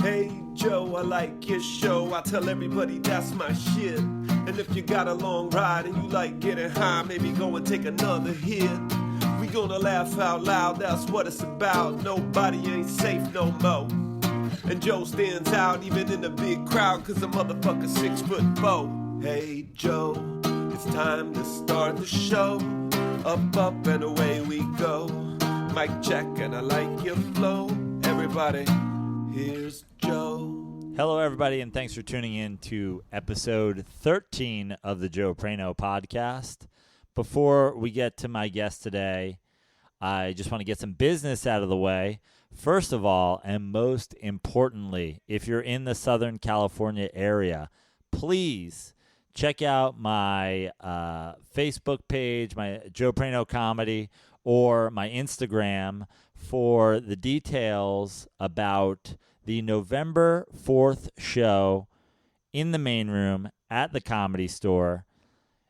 Hey Joe, I like your show. I tell everybody that's my shit. And if you got a long ride and you like getting high, maybe go and take another hit. We gonna laugh out loud, that's what it's about. Nobody ain't safe no more. And Joe stands out even in the big crowd, cause the motherfucker's 6'4". Hey Joe, it's time to start the show. Up and away we go. Mic check and I like your flow. Everybody, here's Joe. Hello, everybody, and thanks for tuning in to episode 13 of the Joe Prano podcast. Before we get to my guest today, I just want to get some business out of the way. First of all, and most importantly, if you're in the Southern California area, please check out my Facebook page, my Joe Prano Comedy, or my Instagram for the details about the November 4th show in the main room at the Comedy Store.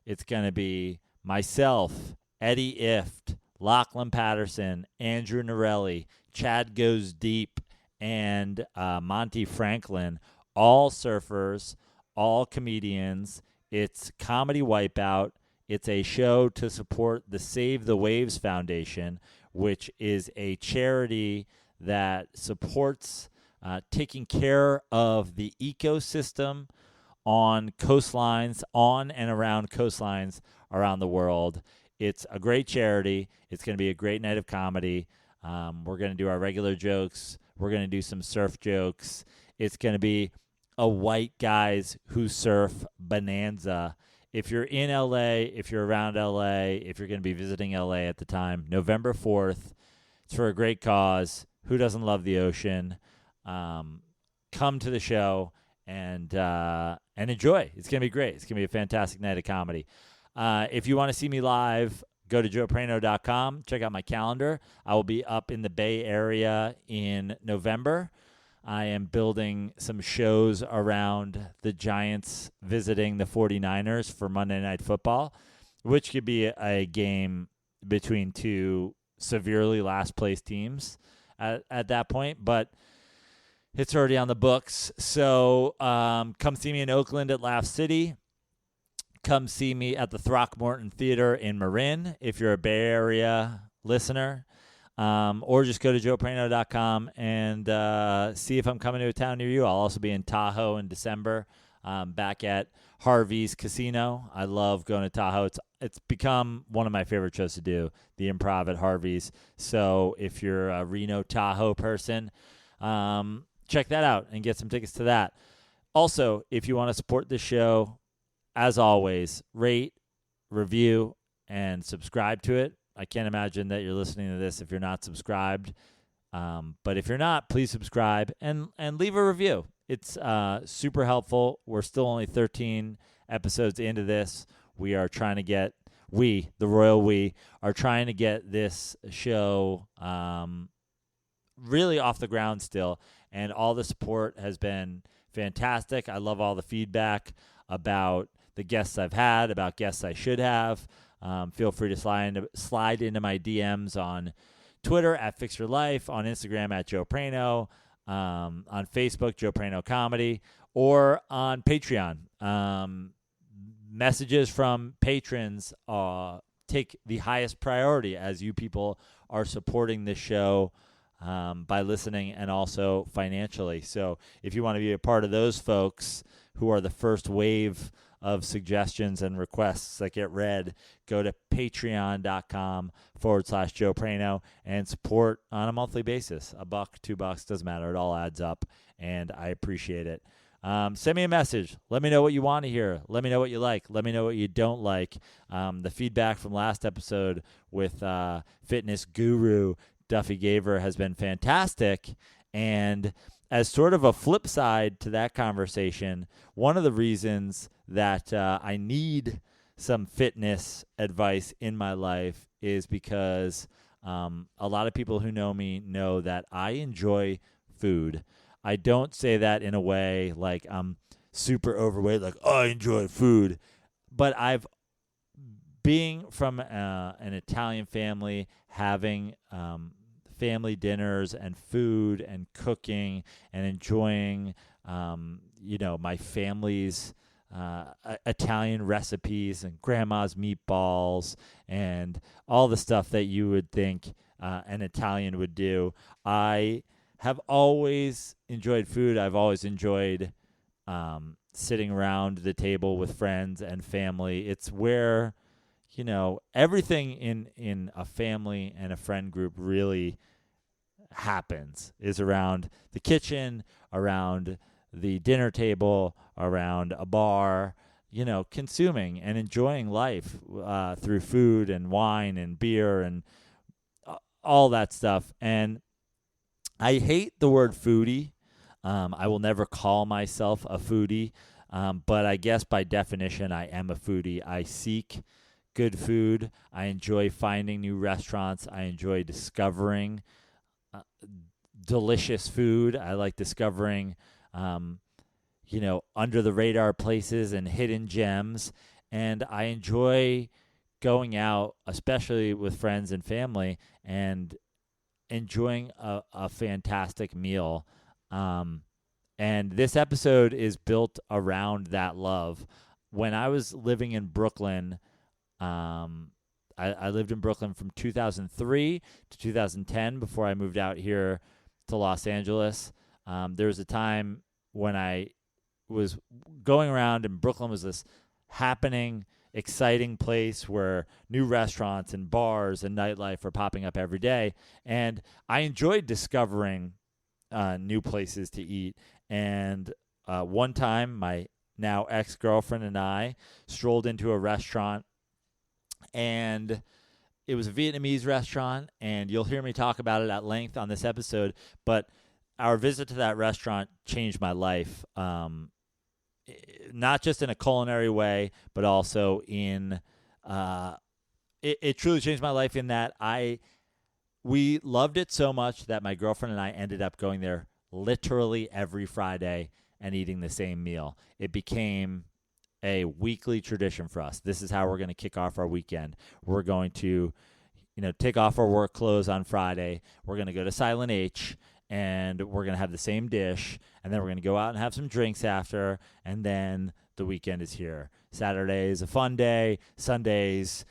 It's going to be myself, Eddie Ift, Lachlan Patterson, Andrew Norelli, Chad Goes Deep, and Monty Franklin, all surfers, all comedians. It's Comedy Wipeout. It's a show to support the Save the Waves Foundation, which is a charity that supports taking care of the ecosystem on coastlines, on and around coastlines around the world. It's a great charity. It's going to be a great night of comedy. We're going to do our regular jokes. We're going to do some surf jokes. It's going to be a white guys who surf bonanza. If you're in LA, if you're around LA, if you're going to be visiting LA at the time, November 4th, it's for a great cause. Who doesn't love the ocean? Come to the show and enjoy. It's going to be great. It's going to be a fantastic night of comedy. If you want to see me live, go to jpp13.com. Check out my calendar. I will be up in the Bay Area in November. I am building some shows around the Giants visiting the 49ers for Monday Night Football, which could be a game between two severely last-place teams at that point. But it's already on the books. So come see me in Oakland at Laugh City. Come see me at the Throckmorton Theater in Marin if you're a Bay Area listener. Or just go to jpp13.com and see if I'm coming to a town near you. I'll also be in Tahoe in December, back at Harvey's Casino. I love going to Tahoe. It's become one of my favorite shows to do, the Improv at Harvey's. So if you're a Reno, Tahoe person, check that out and get some tickets to that. Also, if you want to support this show, as always, rate, review, and subscribe to it. I can't imagine that you're listening to this if you're not subscribed. But if you're not, please subscribe and leave a review. It's super helpful. We're still only 13 episodes into this. We are trying to get, the royal we, are trying to get this show really off the ground still. And all the support has been fantastic. I love all the feedback about the guests I've had, about guests I should have. Feel free to slide into my DMs on Twitter at Fix Your Life, on Instagram at Joe Prano, on Facebook, Joe Prano Comedy, or on Patreon. Messages from patrons take the highest priority as you people are supporting this show by listening and also financially. So if you want to be a part of those folks who are the first wave of suggestions and requests that get read, go to patreon.com/Joe Prano and support on a monthly basis. $1, $2, doesn't matter. It all adds up, and I appreciate it. Send me a message. Let me know what you want to hear. Let me know what you like. Let me know what you don't like. The feedback from last episode with fitness guru Duffy Gaver has been fantastic, and as sort of a flip side to that conversation, one of the reasons that I need some fitness advice in my life is because a lot of people who know me know that I enjoy food. I don't say that in a way like I'm super overweight, like, oh, I enjoy food. But being from an Italian family, having family dinners and food and cooking and enjoying, my family's Italian recipes and grandma's meatballs and all the stuff that you would think an Italian would do. I have always enjoyed food. I've always enjoyed sitting around the table with friends and family. It's where, everything in a family and a friend group really happens, is around the kitchen, around the dinner table, around a bar, consuming and enjoying life through food and wine and beer and all that stuff. And I hate the word foodie. I will never call myself a foodie, but I guess by definition I am a foodie. I seek good food. I enjoy finding new restaurants. I enjoy discovering delicious food. I like discovering under the radar places and hidden gems. And I enjoy going out, especially with friends and family, and enjoying a fantastic meal. And this episode is built around that love. When I was living in Brooklyn, I lived in Brooklyn from 2003 to 2010 before I moved out here to Los Angeles. There was a time when I was going around, and Brooklyn was this happening, exciting place where new restaurants and bars and nightlife were popping up every day. And I enjoyed discovering new places to eat. And one time, my now ex-girlfriend and I strolled into a restaurant, and it was a Vietnamese restaurant, and you'll hear me talk about it at length on this episode, but our visit to that restaurant changed my life, not just in a culinary way, but also in it truly changed my life in that we loved it so much that my girlfriend and I ended up going there literally every Friday and eating the same meal. It became a weekly tradition for us. This is how we're going to kick off our weekend. We're going to, take off our work clothes on Friday. We're going to go to Silent H, and we're going to have the same dish, and then we're going to go out and have some drinks after, and then the weekend is here. Saturday is a fun day. Sundays,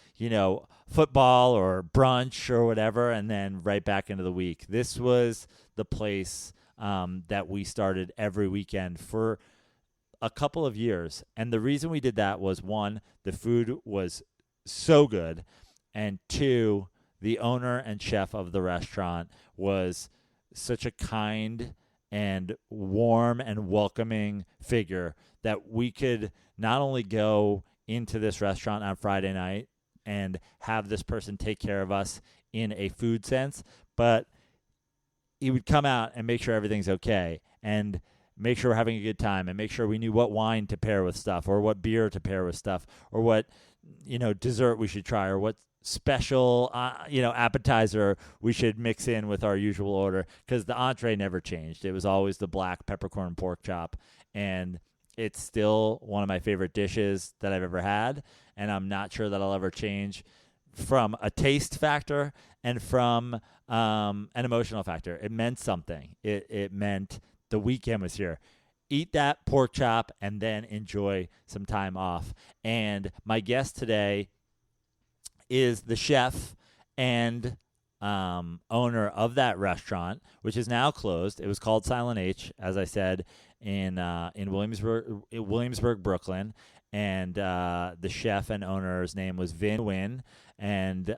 football or brunch or whatever, and then right back into the week. This was the place that we started every weekend for a couple of years. And the reason we did that was, one, the food was so good, and two, the owner and chef of the restaurant was such a kind and warm and welcoming figure that we could not only go into this restaurant on Friday night and have this person take care of us in a food sense, but he would come out and make sure everything's okay and make sure we're having a good time and make sure we knew what wine to pair with stuff or what beer to pair with stuff or what, dessert we should try or what special, appetizer we should mix in with our usual order, because the entree never changed. It was always the black peppercorn pork chop, and it's still one of my favorite dishes that I've ever had, and I'm not sure that I'll ever change from a taste factor and from an emotional factor. It meant something. It meant the weekend was here. Eat that pork chop and then enjoy some time off. And my guest today is the chef and owner of that restaurant, which is now closed. It was called Silent H, as I said, in Williamsburg, Brooklyn. And the chef and owner's name was Vinh Nguyen. And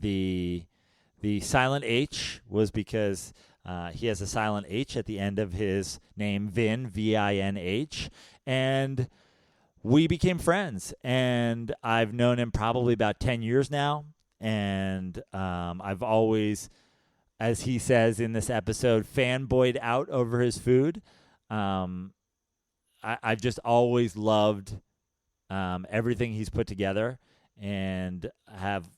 the Silent H was because he has a silent H at the end of his name, Vinh, V-I-N-H. And we became friends, and I've known him probably about 10 years now, and I've always, as he says in this episode, fanboyed out over his food. I've just always loved everything he's put together, and have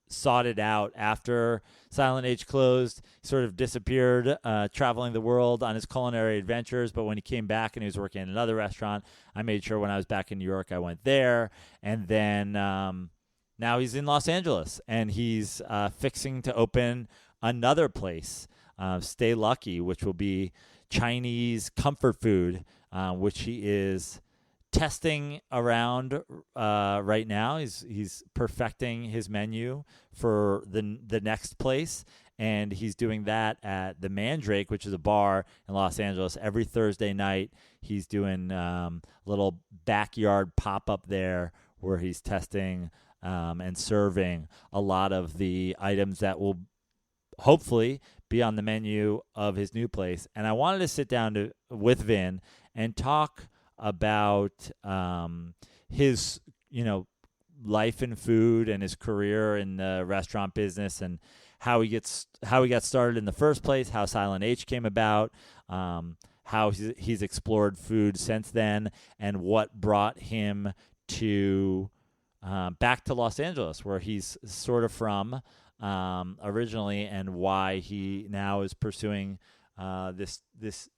sought it out after Silent H closed. He sort of disappeared, traveling the world on his culinary adventures. But when he came back and he was working in another restaurant, I made sure when I was back in New York, I went there. And then now he's in Los Angeles, and he's fixing to open another place, Stay Lucky, which will be Chinese comfort food, which he is testing around right now. He's perfecting his menu for the next place, and he's doing that at the Mandrake, which is a bar in Los Angeles. Every Thursday night, he's doing a little backyard pop-up there where he's testing and serving a lot of the items that will hopefully be on the menu of his new place. And I wanted to sit down with Vin and talk about his, life in food and his career in the restaurant business, and how he got started in the first place, how Silent H came about, how he's explored food since then, and what brought him to back to Los Angeles, where he's sort of from originally, and why he now is pursuing this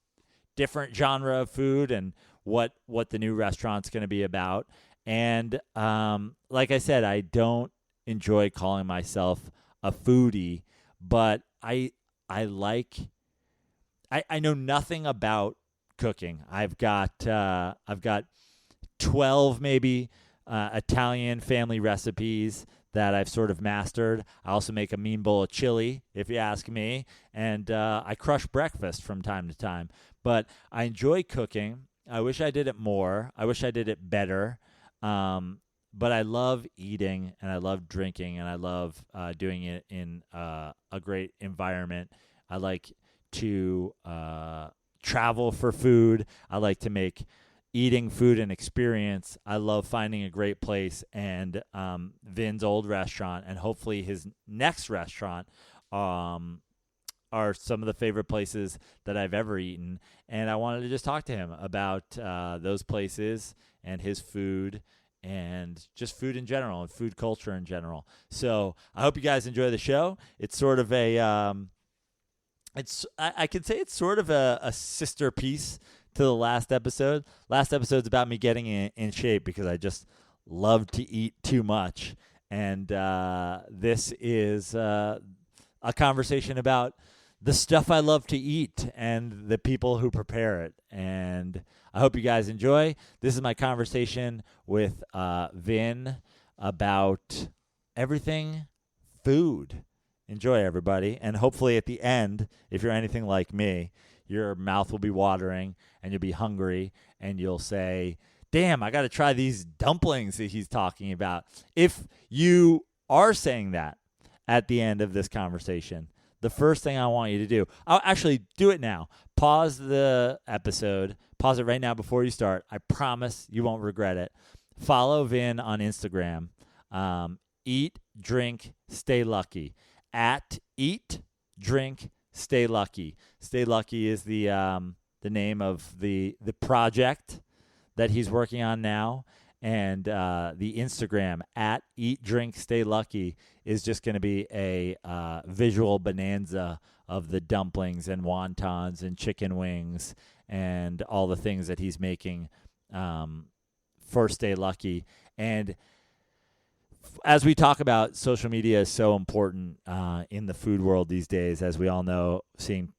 different genre of food, and what the new restaurant's going to be about. And like I said, I don't enjoy calling myself a foodie, but I know nothing about cooking. I've got 12 maybe Italian family recipes that I've sort of mastered. I also make a mean bowl of chili, if you ask me, and I crush breakfast from time to time. But I enjoy cooking. I wish I did it more. I wish I did it better. But I love eating, and I love drinking, and I love doing it in a great environment. I like to travel for food. I like to make eating food an experience. I love finding a great place, and Vin's old restaurant, and hopefully his next restaurant are some of the favorite places that I've ever eaten. And I wanted to just talk to him about those places and his food, and just food in general and food culture in general. So I hope you guys enjoy the show. It's sort of a I could say it's sort of a sister piece to the last episode. Last episode's about me getting in shape because I just love to eat too much. And this is a conversation about the stuff I love to eat and the people who prepare it. And I hope you guys enjoy. This is my conversation with Vin about everything food. Enjoy, everybody. And hopefully at the end, if you're anything like me, your mouth will be watering and you'll be hungry and you'll say, damn, I got to try these dumplings that he's talking about. If you are saying that at the end of this conversation, the first thing I want you to do, I'll actually do it now. Pause the episode. Pause it right now before you start. I promise you won't regret it. Follow Vin on Instagram. Eat, drink, stay lucky. At Eat, Drink, Stay Lucky. Stay Lucky is the name of the project that he's working on now. And the Instagram at Eat, Drink, Stay Lucky is just going to be a visual bonanza of the dumplings and wontons and chicken wings and all the things that he's making for Stay Lucky. And as we talk about, social media is so important in the food world these days, as we all know, seeing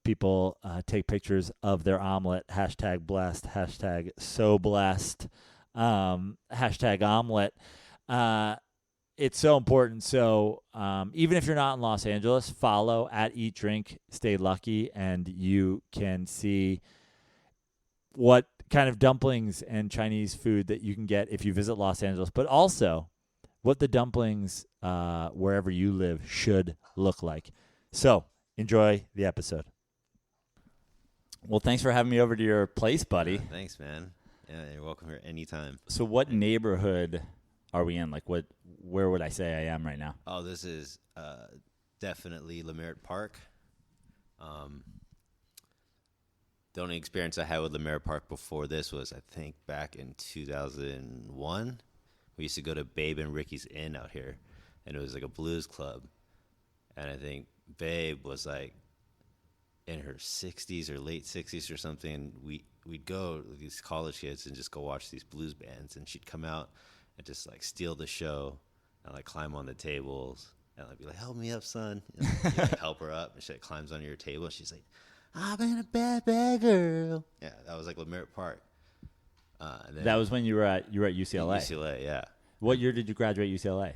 people take pictures of their omelet, hashtag blessed, hashtag so blessed, hashtag omelet. It's so important. So even if you're not in Los Angeles, follow at Eat, Drink, Stay Lucky, and you can see what kind of dumplings and Chinese food that you can get if you visit Los Angeles, but also what the dumplings wherever you live should look like. So enjoy the episode. Well, thanks for having me over to your place, buddy. Thanks, man. Yeah, you're welcome here anytime. So what neighborhood are we in? Like, where would I say I am right now? Oh, this is definitely Leimert Park. The only experience I had with Leimert Park before this was, I think, back in 2001. We used to go to Babe and Ricky's Inn out here, and it was like a blues club. And I think Babe was like in her 60s or late 60s or something. We'd go, these college kids, and just go watch these blues bands, and she'd come out and just like steal the show and like climb on the tables And I'd be like, help me up, son. And you like, help her up, and she like, climbs onto your table. And she's like, I've been a bad girl. Yeah, that was like LeMeritt Park. And then That was when you were at UCLA. UCLA, yeah. What year did you graduate UCLA?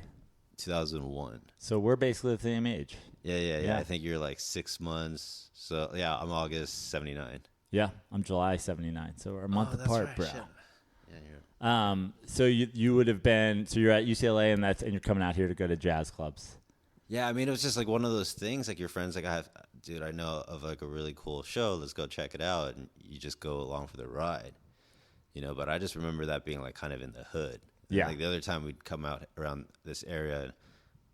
2001. So we're basically the same age. Yeah. I think you're like 6 months. So yeah, I'm August 79. Yeah, I'm July 79. So we're a month that's apart, right, bro. shit. Yeah, So you would have been, so you're at UCLA and you're coming out here to go to jazz clubs. Yeah, I mean, it was just like one of those things, like your friends, like, I know of like a really cool show. Let's go check it out. And you just go along for the ride, but I just remember that being like kind of in the hood. And, Yeah. like the other time we'd come out around this area,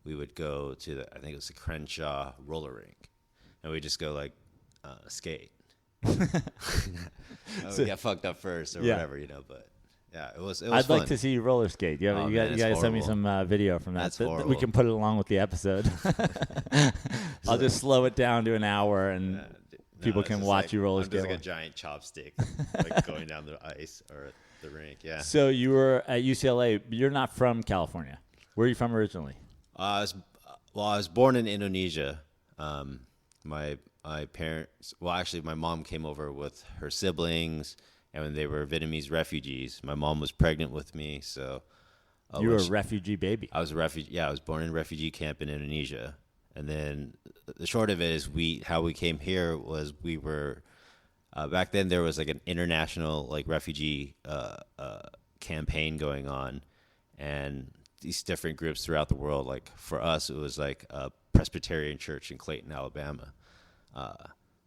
we would go to I think it was the Crenshaw roller rink, and we'd just go like skate. We got fucked up first or whatever, but. Yeah, it was I'd fun. like to see you roller skate. You got to send me some video from that. That's We horrible. can put it along with the episode. I'll just slow it down to an hour, and people can watch you roller I'm skate. just like a giant chopstick, like going down the ice or the rink. Yeah. So you were at UCLA. You're not from California. Where are you from originally? I was born in Indonesia. My parents. Well, actually, my mom came over with her siblings. And when they were Vietnamese refugees, my mom was pregnant with me, so You were a refugee baby. I was a refugee. Yeah, I was born in a refugee camp in Indonesia, and then the short of it is how we came here was we were back then there was like an international like refugee campaign going on, and these different groups throughout the world. Like for us, it was like a Presbyterian church in Clayton, Alabama.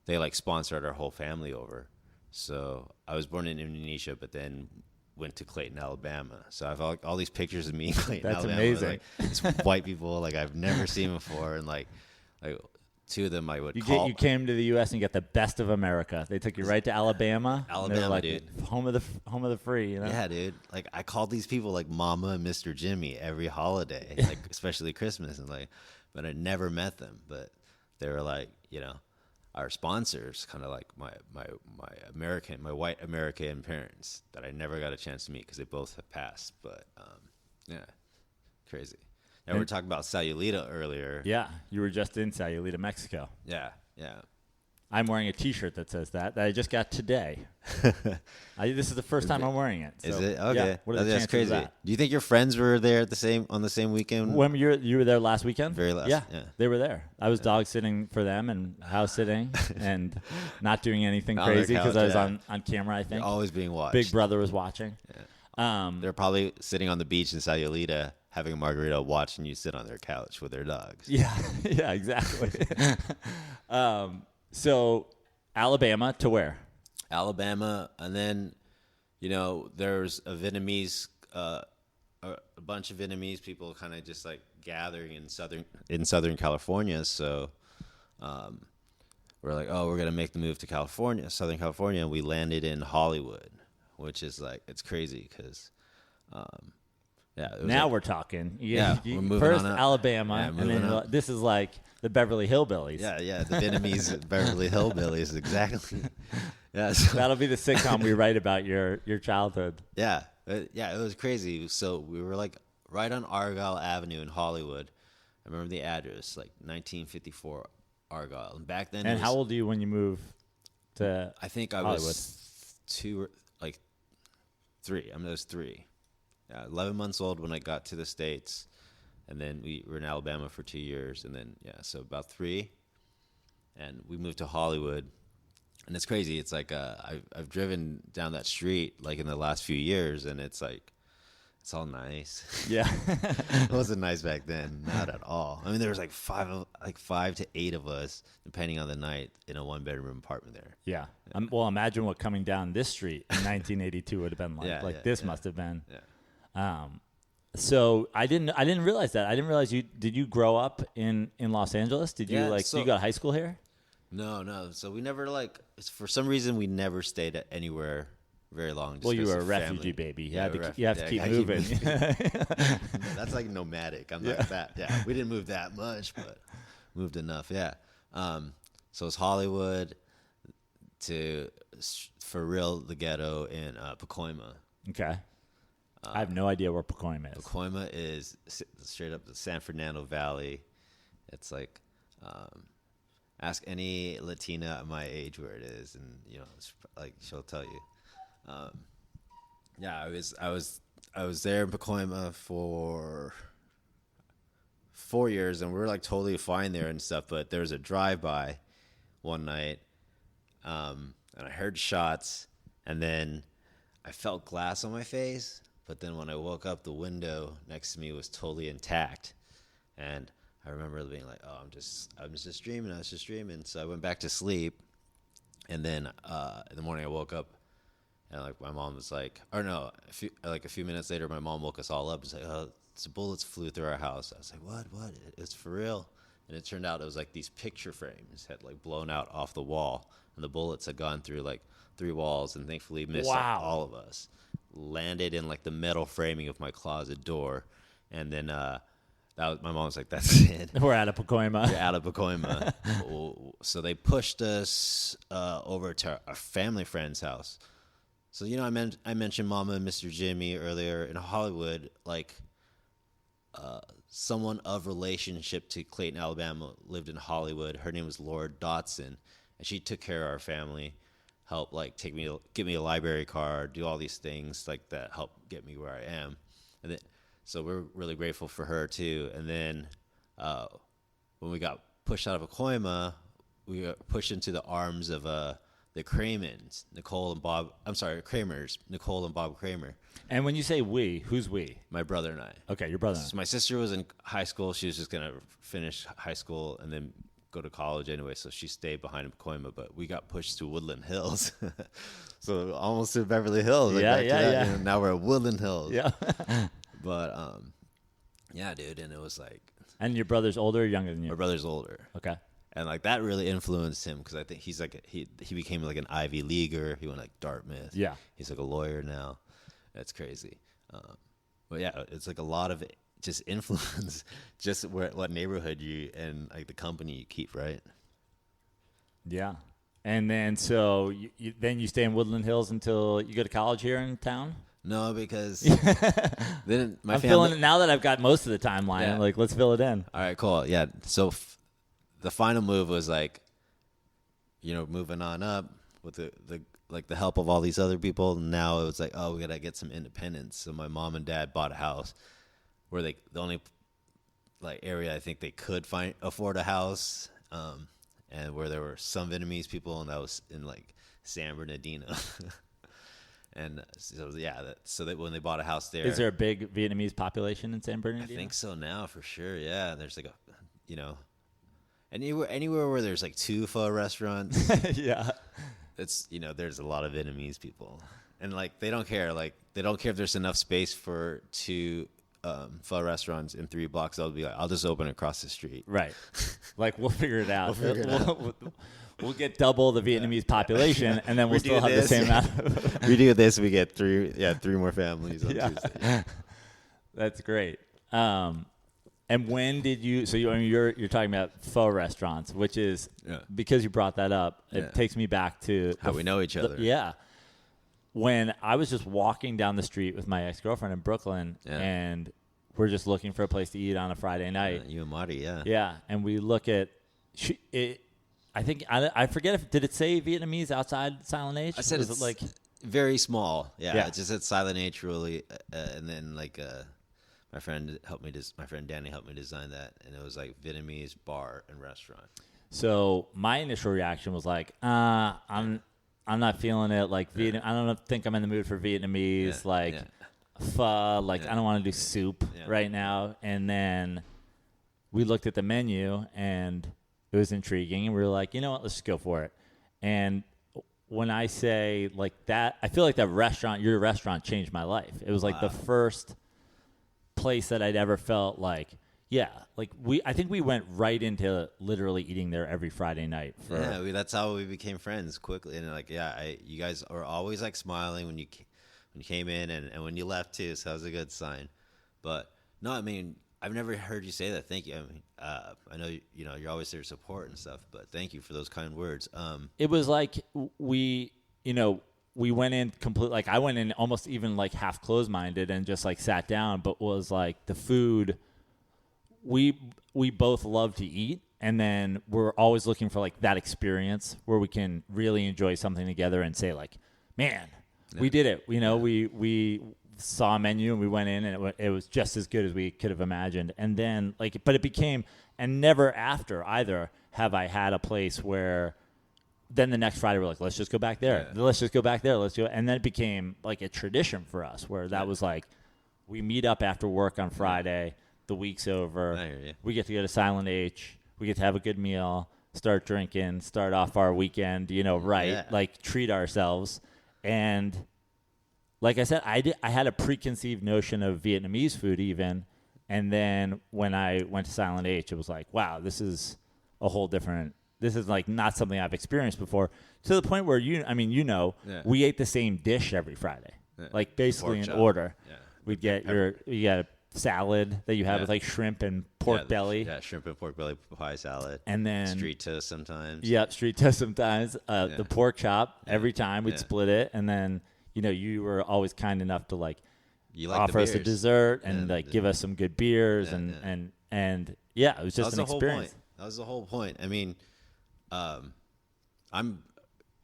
They like sponsored our whole family over. So I was born in Indonesia, but then went to Clayton, Alabama. So I've all these pictures of me in Clayton, That's Alabama. amazing. Like, these white people like I've never seen before, and like two of them I would call. You came to the U.S. and get the best of America. They took you right to Alabama. Alabama, and they were like, dude. Home of the free. Yeah, dude. Like I called these people like Mama and Mr. Jimmy every holiday, like especially Christmas, and but I never met them. But they were like, our sponsors, kind of like my white American parents that I never got a chance to meet because they both have passed. But yeah, crazy. And we were talking about Sayulita earlier. Yeah, you were just in Sayulita, Mexico. Yeah. I'm wearing a T-shirt that says that I just got today. This is the first time I'm wearing it. So, Is it okay? Yeah, what are the That's chances crazy. of that? Do you think your friends were there on the same weekend? When you were there last weekend? Very last. Yeah, Yeah. they were there. I was dog sitting for them and house sitting and not doing anything On their crazy because couch, I was yeah. on camera. I think You're always being watched. Big Brother was watching. They're probably sitting on the beach in Sayulita having a margarita, watching you sit on their couch with their dogs. Yeah, yeah, exactly. So Alabama to where? Alabama, and then, there's a Vietnamese, a bunch of Vietnamese people kind of just like gathering in Southern California. So, we're like, oh, we're gonna make the move to Southern California, and we landed in Hollywood, which is like it's crazy because, Now we're talking. we're moving first on up. Alabama, Yeah, and moving then up. this is like the Beverly Hillbillies. Yeah, the Vietnamese Beverly Hillbillies, exactly. Yeah, so, That'll be the sitcom we write about your childhood. yeah, it was crazy. So we were like right on Argyle Avenue in Hollywood. I remember the address, like 1954 Argyle. And back then, And how old are you when you move to? I think I Hollywood? was 3. I was 3. 11 months old when I got to the States, and then we were in Alabama for 2 years, and then so about 3, and we moved to Hollywood, and it's crazy. It's like I've driven down that street like in the last few years, and it's like it's all nice. Yeah. It wasn't nice back then, not at all. I mean, there was like 5 to 8 of us, depending on the night, in a 1-bedroom apartment there. Yeah. Well, imagine what coming down this street in 1982 would have been like. This must have been. Yeah. So I didn't realize that. I didn't realize did you grow up in Los Angeles? Did you Yeah, did you go to high school here? No. So we never for some reason we never stayed at anywhere very long. Just Well, you 'cause were a of refugee family. baby. You Yeah, have to keep moving. That's like nomadic. I'm like that. Yeah, we didn't move that much, but moved enough. Yeah. So it's Hollywood to for real the ghetto in Pacoima. Okay. I have no idea where Pacoima is. Pacoima is straight up the San Fernando Valley. It's like, ask any Latina at my age where it is, and it's like she'll tell you. Yeah, I was there in Pacoima for 4 years, and we were like totally fine there and stuff. But there was a drive-by one night, and I heard shots, and then I felt glass on my face. But then when I woke up, the window next to me was totally intact, and I remember being like, "Oh, I'm just dreaming. I was just dreaming." So I went back to sleep, and then in the morning I woke up, and like my mom was like, or no, a few minutes later, my mom woke us all up and said, "Oh, some bullets flew through our house." I was like, "What? It's for real?" And it turned out it was like these picture frames had like blown out off the wall, and the bullets had gone through like 3 walls, and thankfully missed all of us. Landed in like the metal framing of my closet door, and then my mom was like, "That's it. We're out of Pacoima." You're out of Pacoima." So they pushed us over to a family friend's house. So I mentioned Mama and Mr. Jimmy earlier. In Hollywood, like someone of relationship to Clayton, Alabama, lived in Hollywood. Her name was Laura Dotson, and she took care of our family. Help like get me a library card, do all these things like that, help get me where I am, and then so we're really grateful for her too. And then when we got pushed out of Pacoima, we got pushed into the arms of the Kramers, Nicole and Bob Kramer. And when you say we, who's we? My brother and I. Okay, your brother. So my sister was in high school. She was just gonna finish high school and then go to college anyway, so she stayed behind in Pacoima, but we got pushed to Woodland Hills. So almost to Beverly Hills. Yeah. Now we're at Woodland Hills. Yeah. But yeah, dude, and it was like. And your brother's older or younger than you? My brother's older. Okay. And like that really influenced him, because I think he's like he became like an Ivy Leaguer. He went like Dartmouth. Yeah. He's like a lawyer now. That's crazy. But yeah, it's like a lot of just influence, just what neighborhood you and like the company you keep, right? Yeah. And then so you stay in Woodland Hills until you go to college here in town? No, because then my I'm family. filling it now that I've got most of the timeline. Yeah. Like, let's fill it in. All right, cool. Yeah. So the final move was like, moving on up with the help of all these other people. Now it was like, oh, we gotta get some independence. So my mom and dad bought a house where the only like area I think they could afford a house, and where there were some Vietnamese people, and that was in like San Bernardino. And so so that when they bought a house there, is there a big Vietnamese population in San Bernardino? I think so now for sure. Yeah, there's like anywhere where there's like 2 pho restaurants. Yeah, it's there's a lot of Vietnamese people, and like they don't care if there's enough space for 2 pho restaurants in 3 blocks. They'll be like, I'll just open across the street. Right. Like we'll figure it out. We'll get double the Vietnamese population, and then we'll still have the same amount. We do this, we get 3 more families on Tuesday. That's great. And when did you? So you're talking about pho restaurants, which is because you brought that up. It takes me back to how we know each other. Yeah. When I was just walking down the street with my ex-girlfriend in Brooklyn, and we're just looking for a place to eat on a Friday night. You and Marty, yeah. Yeah, and we look at it. I think I forget did it say Vietnamese outside Silent H? I said was it like very small. Yeah, it just said Silent H really, and then like my friend Danny helped me design that, and it was like Vietnamese bar and restaurant. So my initial reaction was like, I'm not feeling it. Like I don't think I'm in the mood for Vietnamese. Pho. Like I don't want to do soup right now. And then we looked at the menu, and it was intriguing, and we were like, you know what, let's just go for it. And when I say like that, I feel like your restaurant changed my life. It was like the first place that I'd ever felt like, I think we went right into literally eating there every Friday night. That's how we became friends quickly. And like, you guys are always like smiling when you came in, and when you left too, so that was a good sign. But no, I mean, I've never heard you say that. Thank you. I mean, I know you're always there to support and stuff, but thank you for those kind words. It was like we went in like I went in almost even like half closed-minded and just like sat down, but was like the food we both love to eat, and then we're always looking for like that experience where we can really enjoy something together and say like, man, we did it. You know, we saw a menu and we went in and it was just as good as we could have imagined. And then but it became, and never after either have I had a place where then the next Friday we're like, let's just go back there. Yeah. Let's just go back there. Let's do it. And then it became like a tradition for us where that was like, we meet up after work on Friday, the week's over, we get to go to Silent H, we get to have a good meal, start drinking, start off our weekend, like treat ourselves. And like I said, I had a preconceived notion of Vietnamese food even. And then when I went to Silent H, it was like, wow, this is a whole different, this is like not something I've experienced before, to the point where we ate the same dish every Friday, like basically in order. Yeah. We'd get you got a salad that you have with like shrimp and pork belly. Yeah, shrimp and pork belly pie salad. And then street toast sometimes. Yeah, street toast sometimes. The pork chop every time we'd split it, and then you were always kind enough to offer us a dessert and give us some good beers and it was just an experience. That was the whole point. I mean, I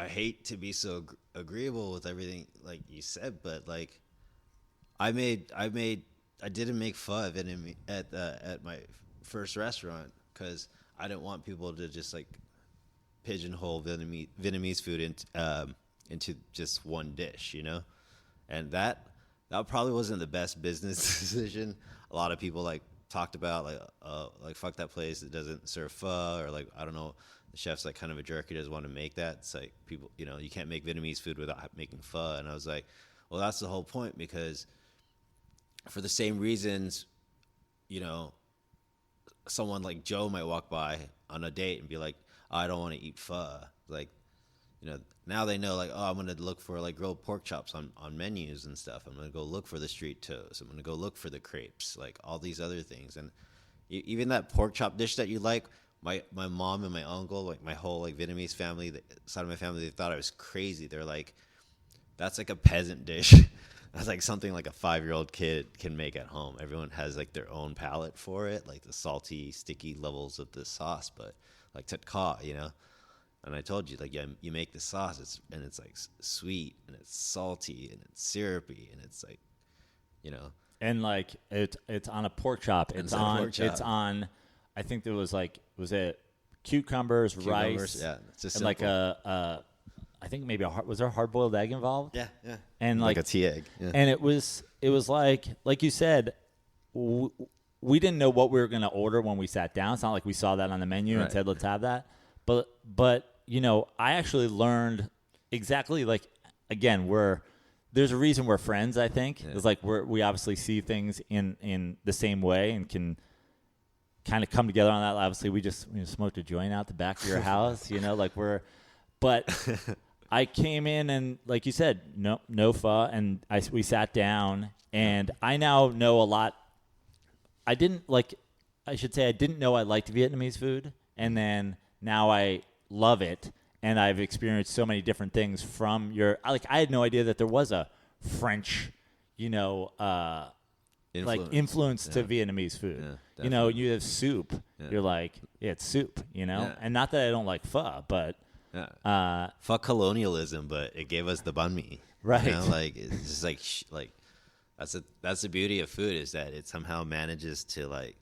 hate to be so agreeable with everything like you said, but like I didn't make pho at my first restaurant because I didn't want people to just like pigeonhole Vietnamese food into just one dish, and that probably wasn't the best business decision. A lot of people talked about like fuck that place, it doesn't serve pho, or like I don't know, the chef's like kind of a jerk, he doesn't want to make that. It's like people, you can't make Vietnamese food without making pho, and I was like, well, that's the whole point, because for the same reasons, someone like Joe might walk by on a date and be like, oh, I don't want to eat pho. Like, now they know, like, oh, I'm going to look for like grilled pork chops on menus and stuff. I'm going to go look for the street toast. I'm going to go look for the crepes, like all these other things. And even that pork chop dish that you like, my mom and my uncle, like my whole like Vietnamese family, the side of my family, they thought I was crazy. They're like, that's like a peasant dish. That's like something like a 5-year-old kid can make at home. Everyone has like their own palate for it, like the salty, sticky levels of the sauce, but like tat kha, And I told you, like, you make the sauce, and it's like sweet, and it's salty, and it's syrupy, and it's like, and like it's on a pork chop. It's on. I think there was it cucumbers, rice, it's just and like I think maybe was there a hard boiled egg involved? Yeah, and like a tea egg. Yeah. And it was like you said, we didn't know what we were going to order when we sat down. It's not like we saw that on the menu and said, let's have that. But I actually learned exactly, like, again, there's a reason we're friends, I think. Yeah. It's like we obviously see things in the same way and can kind of come together on that. Obviously, we just smoked a joint out the back of your house, but I came in and, like you said, no pho, and we sat down, and I now know a lot. I didn't know I liked Vietnamese food, and then now I love it, and I've experienced so many different things from I had no idea that there was a French, influence to Vietnamese food. Yeah, you have soup. Yeah. You're like, it's soup, and not that I don't like pho, but fuck colonialism, but it gave us the banh mi, right? It's just like that's the beauty of food, is that it somehow manages to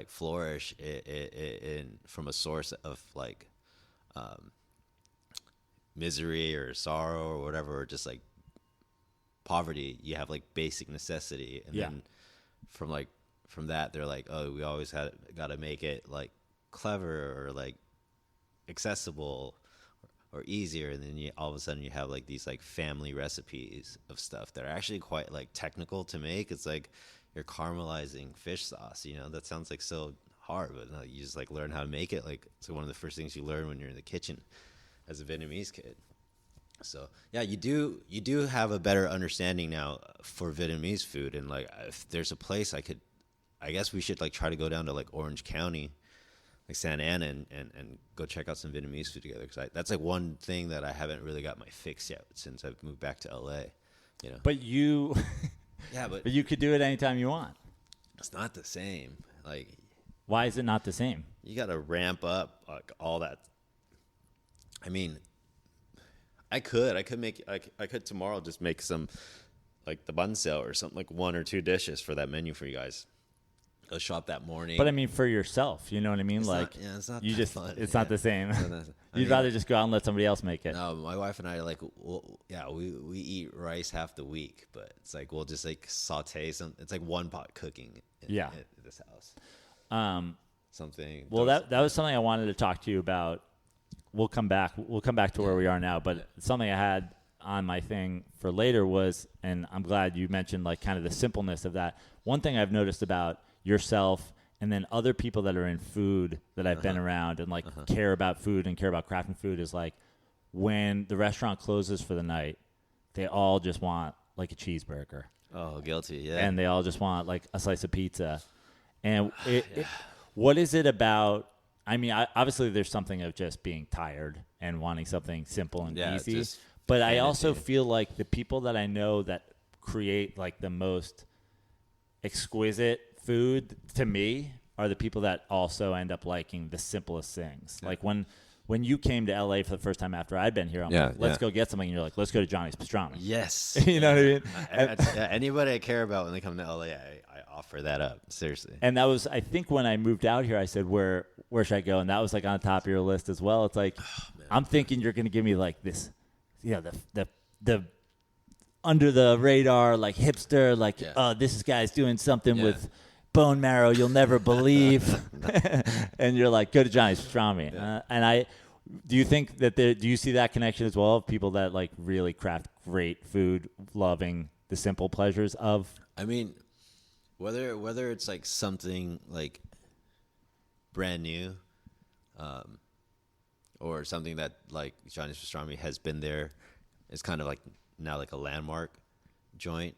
flourish in from a source of misery or sorrow or whatever, or just like poverty. You have like basic necessity, and then from that they're like, oh, we always got to make it like clever or like accessible or easier, and then all of a sudden you have like these like family recipes of stuff that are actually quite like technical to make. It's like you're caramelizing fish sauce, that sounds like so hard, but no, you just like learn how to make it. Like, it's one of the first things you learn when you're in the kitchen as a Vietnamese kid. So yeah, you do have a better understanding now for Vietnamese food, and like if there's a place I guess we should like try to go down to like Orange County, like Santa Ana, and go check out some Vietnamese food together, because that's like one thing that I haven't really got my fix yet since I've moved back to LA. But you, but you could do it anytime you want. It's not the same. Like, Why is it not the same? you got to ramp up like all that. I mean, I could tomorrow just make some like the bun cell or something, like 1 or 2 dishes for that menu for you guys. Go shop that morning. But I mean, for yourself, you know what I mean? It's like, it's not you that just, fun. it's not the same. I You'd mean, rather just go out and let somebody else make it. No, my wife and I are like, we eat rice half the week, but it's like we'll just like saute some. It's like one pot cooking. In this house. Something. Well, that was something I wanted to talk to you about. We'll come back to where we are now, but something I had on my thing for later was, and I'm glad you mentioned like kind of the simpleness of that. One thing I've noticed about yourself and then other people that are in food that I've been around and like care about food and care about crafting food is like when the restaurant closes for the night, they all just want like a cheeseburger. Oh, guilty, yeah. And they all just want like a slice of pizza. And what is it about? I mean, obviously there's something of just being tired and wanting something simple and easy. But I also feel like the people that I know that create like the most exquisite food to me are the people that also end up liking the simplest things. Yeah. Like when you came to LA for the first time after I'd been here, I'm like, let's go get something. And you're like, let's go to Johnny's Pastrami. Yes. You know what I mean? Anybody I care about when they come to LA, I offer that up. Seriously. And that was, I think when I moved out here, I said, where should I go? And that was like on the top of your list as well. It's like, I'm thinking you're going to give me like this, the under the radar, like hipster, like, this is guy's doing something with bone marrow you'll never believe. And you're like, go to Johnny's Pastrami. And do you think that do you see that connection as well of people that like really craft great food, loving the simple pleasures of? I mean, whether it's like something like brand new, or something that like Johnny's Pastrami has been there, it's kind of like now like a landmark joint.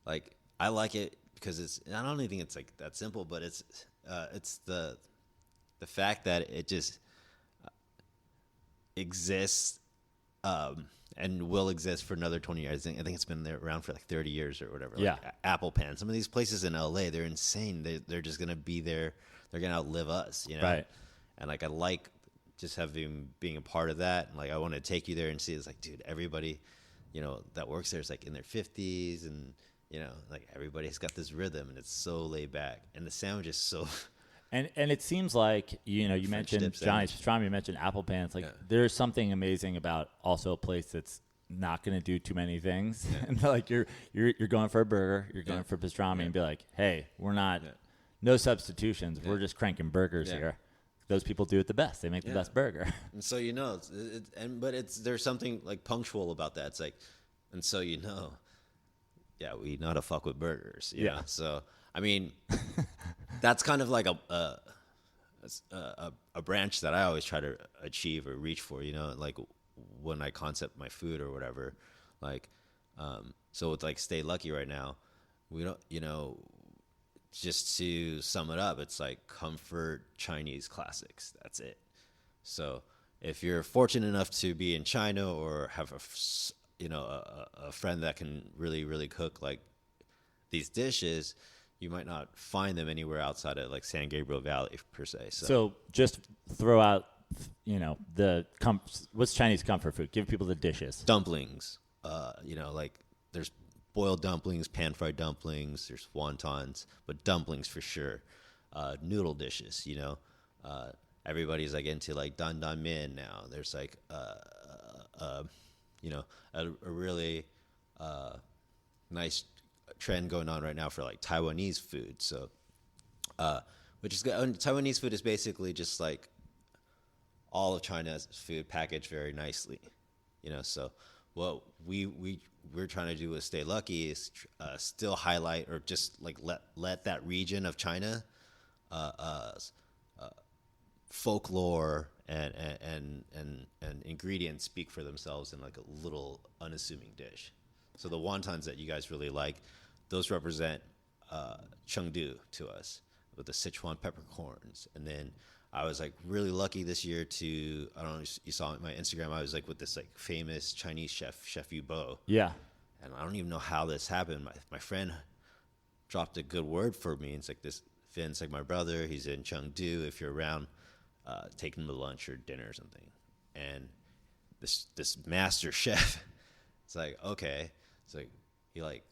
Like I like it because I don't even think it's like that simple, but it's the fact that it just exists and will exist for another 20 years. I think it's been there around for like 30 years or whatever. Yeah. Like Apple Pan. Some of these places in LA, they're insane. They're just gonna be there. They're gonna outlive us, you know. Right. And like I like just being a part of that, and like I want to take you there and see. It's like, dude, everybody, you know, that works there is like in their 50s, and you know, like everybody's got this rhythm, and it's so laid back, and the sandwich is so. And it seems like, you know, you French mentioned Johnny's Pastrami, you mentioned Apple Pan. It's like there's something amazing about also a place that's not going to do too many things. And like you're going for a burger, you're going for pastrami, and be like, hey, we're not no substitutions. We're just cranking burgers here. Those people do it the best. They make the best burger. And so you know, there's something like punctual about that. It's like, and so you know, we know how to fuck with burgers. You know? So I mean, that's kind of like a branch that I always try to achieve or reach for. You know, like when I concept my food or whatever. Like, so with like Stay Lucky right now, we don't, you know. Just to sum it up, it's like comfort Chinese classics. That's it. So if you're fortunate enough to be in China or have a friend that can really, really cook like these dishes, you might not find them anywhere outside of like San Gabriel Valley per se. So just throw out, you know, what's Chinese comfort food? Give people the dishes. Dumplings. You know, like there's boiled dumplings, pan-fried dumplings, there's wontons, but dumplings for sure. Noodle dishes, you know. Everybody's like into like dan dan min now. There's like, you know, a really nice trend going on right now for like Taiwanese food. So, which is good. And Taiwanese food is basically just like all of China's food packaged very nicely, you know. So what we're trying to do with Stay Lucky is still highlight or just like let that region of China folklore and ingredients speak for themselves in like a little unassuming dish. So the wontons that you guys really like, those represent Chengdu to us with the Sichuan peppercorns. And then I was like really lucky this year to, I don't know if you saw my Instagram, I was like with this like famous Chinese chef Yu Bo. Yeah. And I don't even know how this happened. My friend dropped a good word for me. It's like this Vin's like my brother. He's in Chengdu. If you're around, take him to lunch or dinner or something. And this master chef, it's like, okay. It's like he like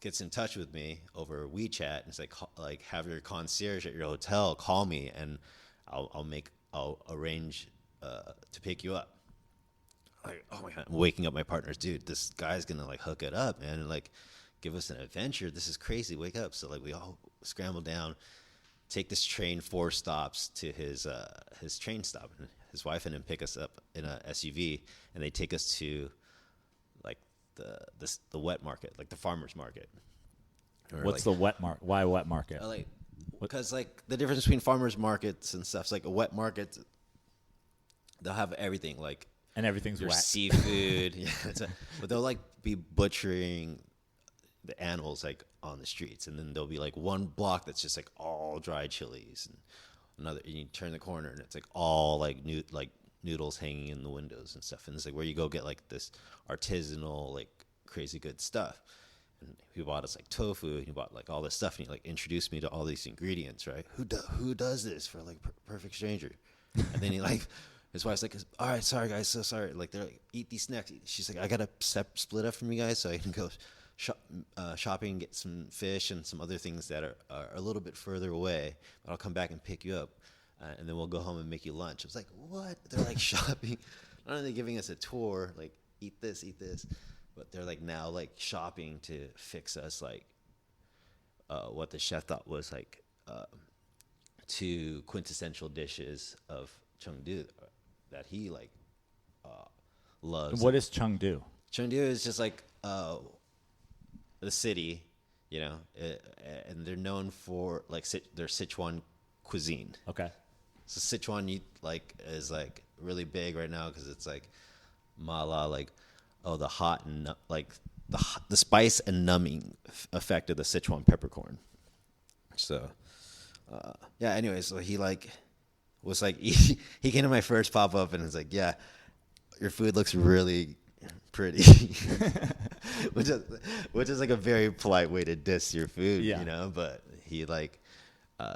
gets in touch with me over WeChat, and it's like have your concierge at your hotel call me, and I'll arrange to pick you up. Like, oh my God, I'm waking up my partners, dude, this guy's gonna like hook it up, man, and like give us an adventure. This is crazy. Wake up. So like we all scramble down, take this train 4 stops to his train stop, and his wife and him pick us up in a SUV, and they take us to like the wet market, like the farmer's market. What's the wet market? Why wet market? Like, because like the difference between farmers markets and stuff, it's like a wet market, they'll have everything, like, and everything's your wet. Seafood, yeah, but they'll like be butchering the animals like on the streets, and then there'll be like one block that's just like all dry chilies, and another, and you turn the corner and it's like all like noodles hanging in the windows and stuff, and it's like where you go get like this artisanal like crazy good stuff. And he bought us like tofu, and he bought like all this stuff, and he like introduced me to all these ingredients, right? Who does this for like perfect stranger? And then he like, his wife's like, all right, sorry guys, so sorry. Like they're like, eat these snacks. She's like, I gotta split up from you guys so I can go shopping and get some fish and some other things that are a little bit further away. But I'll come back and pick you up, and then we'll go home and make you lunch. I was like, what? They're like shopping. Not only giving us a tour, like eat this, but they're like now like shopping to fix us like what the chef thought was like 2 quintessential dishes of Chengdu that he like loves. What is Chengdu? Chengdu is just like the city, you know, and they're known for like their Sichuan cuisine. Okay. So Sichuan like is like really big right now because it's like mala, like the hot and like the spice and numbing effect of the Sichuan peppercorn. So yeah. Anyway, so he like was like he came to my first pop up and was like, yeah, your food looks really pretty, which is like a very polite way to diss your food, you know. But he like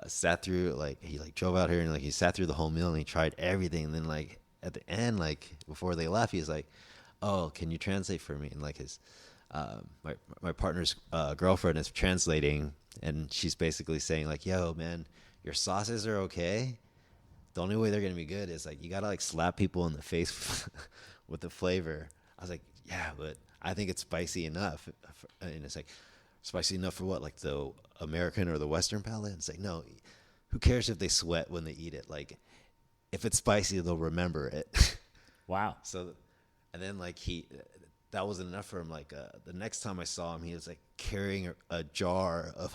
sat through, like he like drove out here and like he sat through the whole meal and he tried everything, and then like at the end, like before they left, he was like, oh, can you translate for me? And like his my partner's girlfriend is translating, and she's basically saying like, yo man, your sauces are okay, the only way they're gonna be good is like you gotta like slap people in the face with the flavor. I was like, yeah, but I think it's spicy enough. And it's like, spicy enough for what? Like the American or the Western palate? It's like, no, who cares if they sweat when they eat it? Like, if it's spicy, they'll remember it. Wow. So, and then like that wasn't enough for him. Like the next time I saw him, he was like carrying a jar of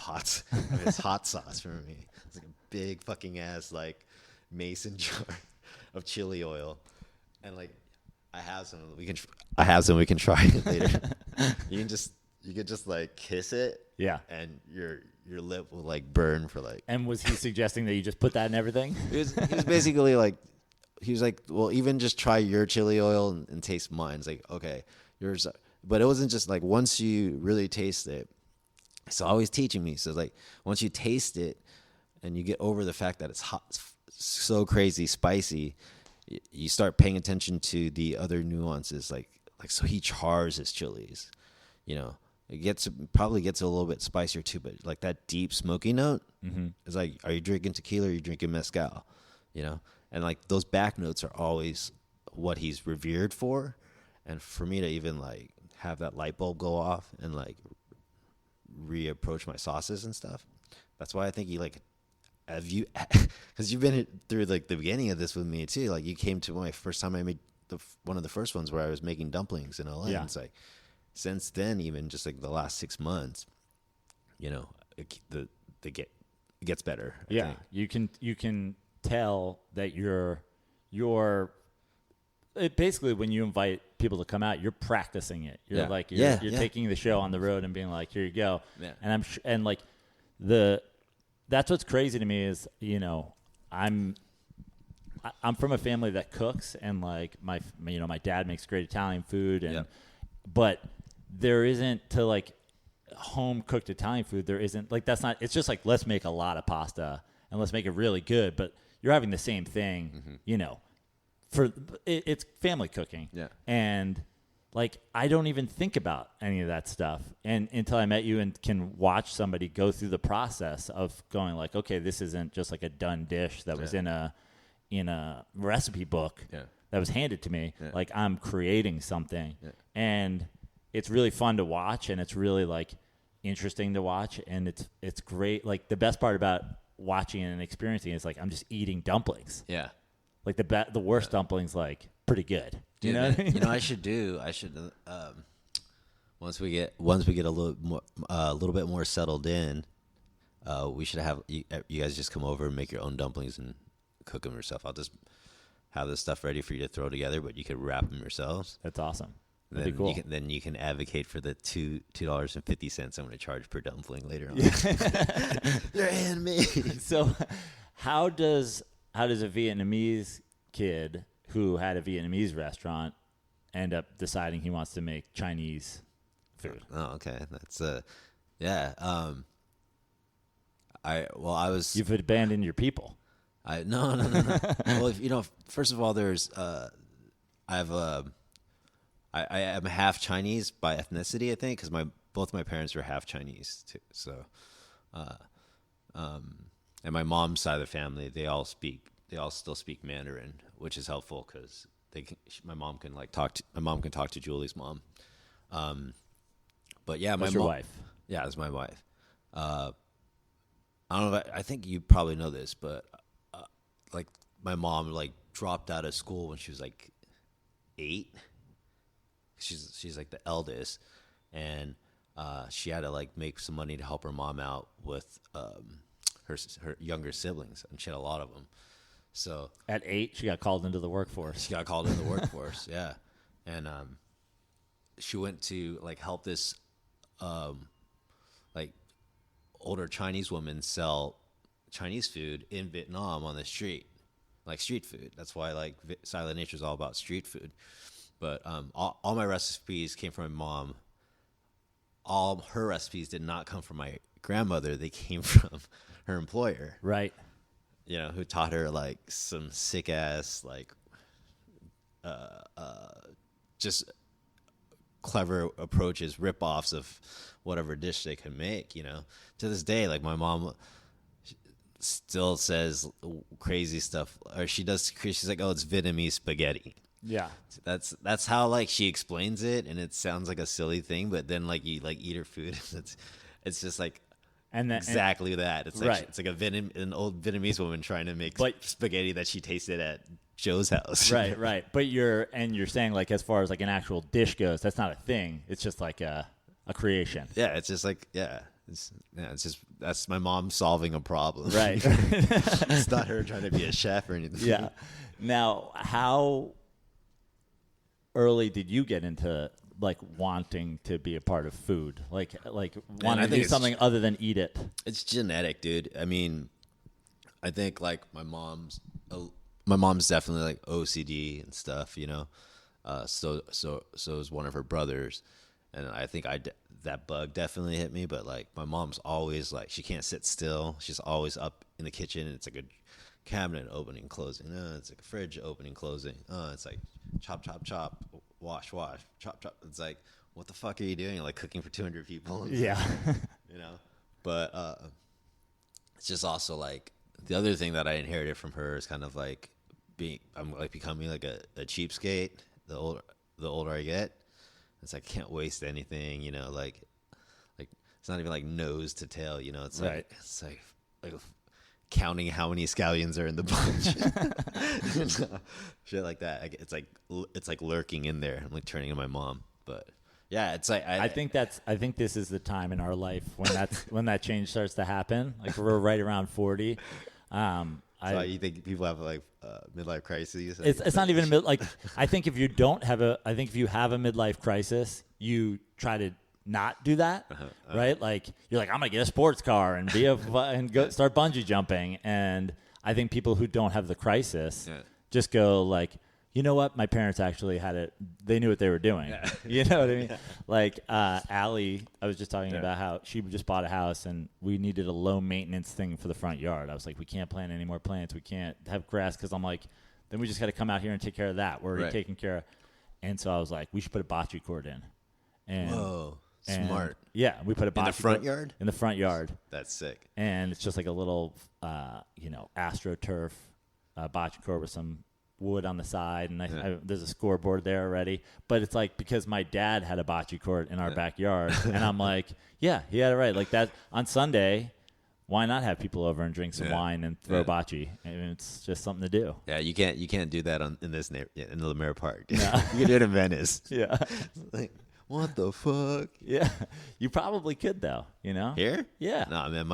his hot sauce for me. It's like a big fucking ass like mason jar of chili oil, and like I have some. We can try it later. You could just like kiss it. Yeah. And your lip will like burn for like. And was he suggesting that you just put that in everything? He was basically like, he was like, well, even just try your chili oil and taste mine. It's like, okay, yours. But it wasn't just like once you really taste it. So always teaching me. So like once you taste it and you get over the fact that it's hot, so crazy spicy, you start paying attention to the other nuances. Like so he chars his chilies, you know. It probably gets a little bit spicier too, but like that deep smoky note is like, are you drinking tequila or are you drinking mezcal? You know? And like those back notes are always what he's revered for. And for me to even like have that light bulb go off and like reapproach my sauces and stuff, that's why I think he like, have you, because you've been through like the beginning of this with me too. Like you came to my first time I made one of the first ones where I was making dumplings in LA. Yeah. And it's like, since then, even just like the last 6 months, you know, it gets better. I think. You can tell that you're basically when you invite people to come out, you're practicing it. You're you're taking the show on the road and being like, here you go. Yeah. And like that's what's crazy to me is, you know, I'm from a family that cooks, and like my dad makes great Italian food, and but there isn't to like home cooked Italian food, there isn't like that's not. It's just like let's make a lot of pasta and let's make it really good. But you're having the same thing, it's family cooking. Yeah. And like I don't even think about any of that stuff, and until I met you and can watch somebody go through the process of going like, okay, this isn't just like a done dish that was in a recipe book that was handed to me. Yeah. Like I'm creating something, and it's really fun to watch, and it's really like interesting to watch, and it's great. Like the best part about watching and experiencing is like I'm just eating dumplings. Yeah. Like the worst dumplings, like pretty good. Do you know what I mean? I should once we get a little bit more settled in, we should have you guys just come over and make your own dumplings and cook them yourself. I'll just have this stuff ready for you to throw together, but you could wrap them yourselves. That's awesome. That'd be cool. You can advocate for the $2.50 I'm going to charge per dumpling later on. They're handmade. So, how does a Vietnamese kid who had a Vietnamese restaurant end up deciding he wants to make Chinese food? Oh, okay. That's yeah. I was. You've abandoned your people. No. Well, first of all, there's I am half Chinese by ethnicity, I think, because both my parents were half Chinese too. So, and my mom's side of the family, they all still speak Mandarin, which is helpful because my mom can talk to Julie's mom. But yeah, That's your wife. Yeah, that's my wife. I don't know. I think you probably know this, but like my mom dropped out of school when she was 8. She's like the eldest, and she had to make some money to help her mom out with her younger siblings, and she had a lot of them. So at 8, she got called into the workforce. Yeah, and she went to help this older Chinese woman sell Chinese food in Vietnam on the street, street food. That's why Silent Nature is all about street food. But all my recipes came from my mom. All her recipes did not come from my grandmother. They came from her employer. Right. Who taught her some sick ass just clever approaches, rip-offs of whatever dish they can make. To this day, my mom still says crazy stuff, or she's like, oh, it's Vietnamese spaghetti. Yeah, that's how she explains it, and it sounds like a silly thing, but then you eat her food, it's just exactly that. It's right. It's an old Vietnamese woman trying to make spaghetti that she tasted at Joe's house. Right. But you're saying as far as an actual dish goes, that's not a thing. It's just a creation. Yeah, it's just it's just that's my mom solving a problem. Right. It's not her trying to be a chef or anything. Yeah. Now, how early did you get into wanting to be a part of food, wanting to do something other than eat it? It's genetic, dude. I mean, I think my mom's definitely OCD and stuff, so is one of her brothers, and I think that bug definitely hit me. But my mom's always she can't sit still. She's always up in the kitchen, and it's a cabinet opening closing. It's a fridge opening closing. It's chop chop chop, wash chop chop. It's what the fuck are you doing? Cooking for 200 people? Yeah. But it's just also the other thing that I inherited from her is kind of I'm becoming a cheapskate the older I get. It's can't waste anything, it's not even nose to tail, it's right. It's counting how many scallions are in the bunch. Shit like that. It's lurking in there. I'm turning to my mom, but yeah, it's I think this is the time in our life when that change starts to happen. We're right around 40. So you think people have midlife crises? It's not even I think if you have a midlife crisis, you try to not do that, right? You're I'm gonna get a sports car and and go start bungee jumping. And I think people who don't have the crisis just go You know what? My parents actually had it. They knew what they were doing. Yeah. You know what I mean? Like Allie, I was just talking about how she just bought a house and we needed a low maintenance thing for the front yard. I was like, we can't plant any more plants. We can't have grass because I'm like, then we just got to come out here and take care of that. We're already taking care of. And so I was like, we should put a bocce court in. And, Whoa, smart. Yeah, we put a bocce In the front court yard? in the front yard. That's sick. And it's just like a little, AstroTurf bocce court with some wood on the side, and there's a scoreboard there already. But it's like because my dad had a bocce court in our backyard, and I'm like, yeah, he had it right. Like that on Sunday, why not have people over and drink some wine and throw bocce? I mean, it's just something to do. Yeah, you can't do that in this in the Lemare Park. No. You can do it in Venice. Yeah, Like, what the fuck? yeah, you probably could though. You know, Here? yeah. No, man.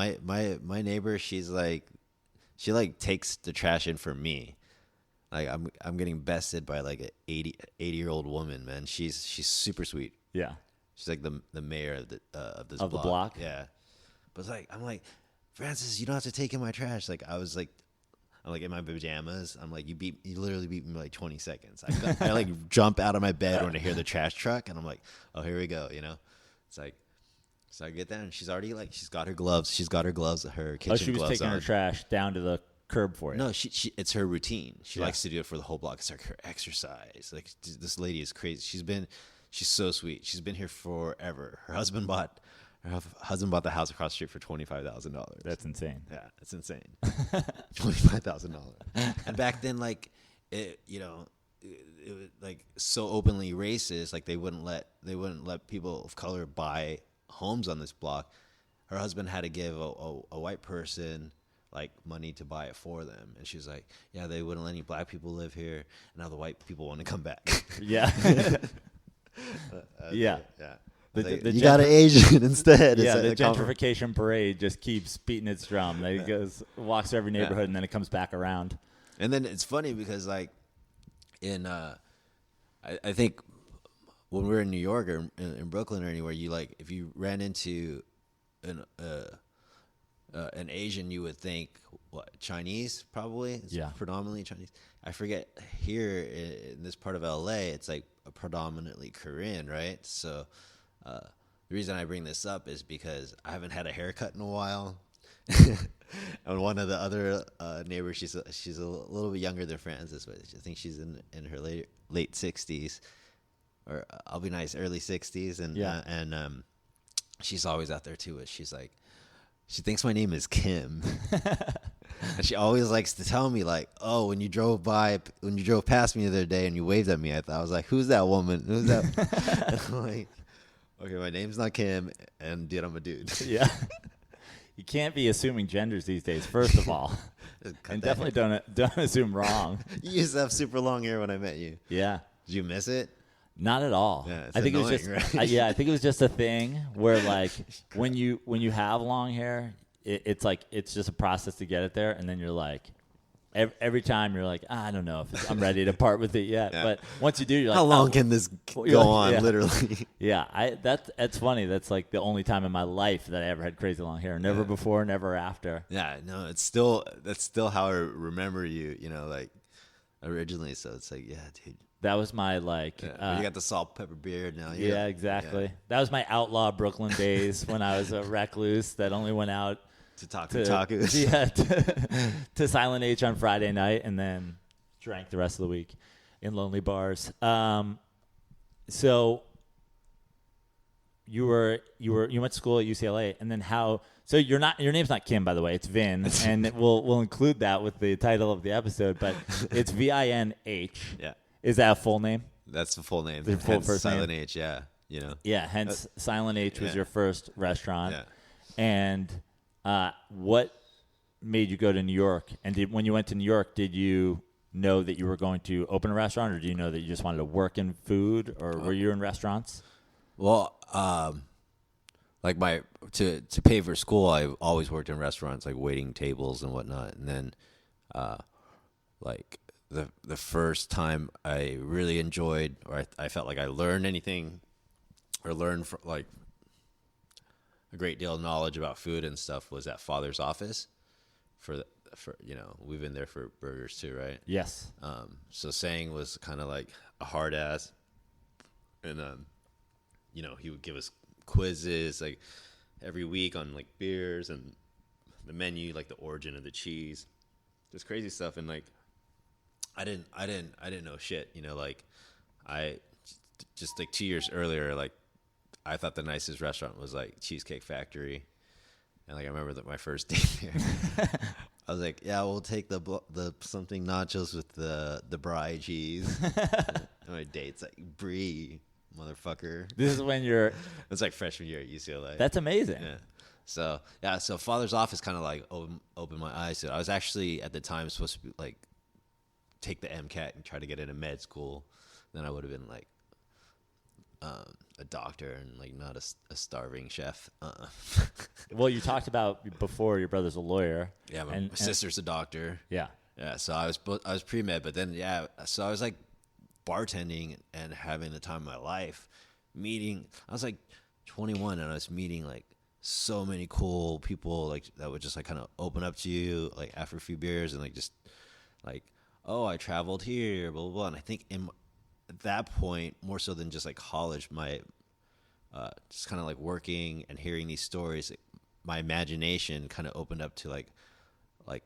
My neighbor, she takes the trash in for me. Like I'm getting bested by like an 80-year-old woman, man. She's super sweet. Yeah. She's like the mayor of this Of the block? Yeah. But it's like I'm like, Francis, you don't have to take in my trash. Like I'm like in my pajamas. I'm like, you literally beat me by like 20 seconds. I like jump out of my bed when I hear the trash truck, and I'm like, oh, here we go. You know, it's like, so I get there and she's already like, she's got her gloves. She's got her gloves, her kitchen gloves. Oh, she was taking on. her trash down to the curb for you. No, she it's her routine. She likes to do it for the whole block. It's like her exercise. Like this lady is crazy. She's so sweet. She's been here forever. Her husband bought the house across the street for $25,000. That's insane. Yeah, it's insane. $25,000. And back then, like it was like so openly racist. Like they wouldn't let people of color buy homes on this block. Her husband had to give a white person like money to buy it for them, and she's like, yeah, they wouldn't let any black people live here, and now the white people want to come back. Yeah. Yeah. You got an Asian instead. Yeah, the gentrification parade just keeps beating its drum. It walks through every neighborhood, and then it comes back around. And then it's funny because like in I think when we were in New York or in Brooklyn or anywhere, you like if you ran into an Asian, you would think what, Chinese probably. It's predominantly Chinese. I forget here in this part of LA, it's like predominantly Korean, right? So the reason I bring this up is because I haven't had a haircut in a while. And one of the other neighbors, she's a little bit younger than Francis, but I think she's in her late 60s, or I'll be nice, early 60s, and she's always out there too. She's like, she thinks my name is Kim, and she always likes to tell me like, oh, when you drove past me the other day and you waved at me, I was like, who's that woman? Who's that? And I'm like, okay, my name's not Kim, and dude, I'm a dude. Yeah. You can't be assuming genders these days, first of all. And definitely don't assume wrong. You used to have super long hair when I met you. Yeah. Did you miss it? Not at all. Yeah, I think annoying, it was just right? I think it was just a thing where like when you have long hair, it's like it's just a process to get it there, and then you're like every time you're like, I don't know if I'm ready to part with it yet. Yeah. But once you do, you're like, how long can this go on? Yeah. Literally. Yeah, that's funny. That's like the only time in my life that I ever had crazy long hair. Never before, never after. Yeah, no, that's still how I remember you. You know, like originally. So it's like, yeah, dude. That was my like. You got the salt pepper beard now. Yeah, exactly. Yeah. That was my outlaw Brooklyn days when I was a recluse that only went out to tacos. Yeah, to Silent H on Friday night, and then drank the rest of the week in lonely bars. So you went to school at UCLA, and then how? So your name's not Kim, by the way. It's Vin, and we'll include that with the title of the episode. But it's VINH. Yeah. Is that a full name? That's the full name. The full first Silent name? H. Yeah. You know. Yeah. Hence, Silent H was your first restaurant. Yeah. And what made you go to New York? And when you went to New York, did you know that you were going to open a restaurant, or do you know that you just wanted to work in food, or were you in restaurants? Well, like to pay for school, I always worked in restaurants, like waiting tables and whatnot. And then, like the first time I really enjoyed, or I felt like I learned anything, or learned like a great deal of knowledge about food and stuff, was at Father's office for we've been there for burgers too, right? Yes. So Sang was kind of like a hard ass, and he would give us quizzes like every week on like beers and the menu, like the origin of the cheese, just crazy stuff. And like I didn't know shit, like I just like 2 years earlier, like I thought the nicest restaurant was like Cheesecake Factory, and like I remember that my first day there, I was like, yeah, we'll take the something nachos with the brie cheese. And my date's like, Brie, motherfucker. This is when you're. It's like freshman year at UCLA. That's amazing. Yeah. So Father's Office kind of like opened my eyes to it. I was actually at the time supposed to be like take the MCAT and try to get into med school. Then I would have been like a doctor and like not a starving chef. Well, you talked about before your brother's a lawyer. Yeah, my sister's a doctor. Yeah. Yeah, so I was pre-med, but then so I was like bartending and having the time of my life. I was like 21 and I was meeting like so many cool people like that would just like kind of open up to you like after a few beers and like just like, oh, I traveled here, blah blah blah. And I think at that point, more so than just like college, my just kind of like working and hearing these stories, my imagination kind of opened up to like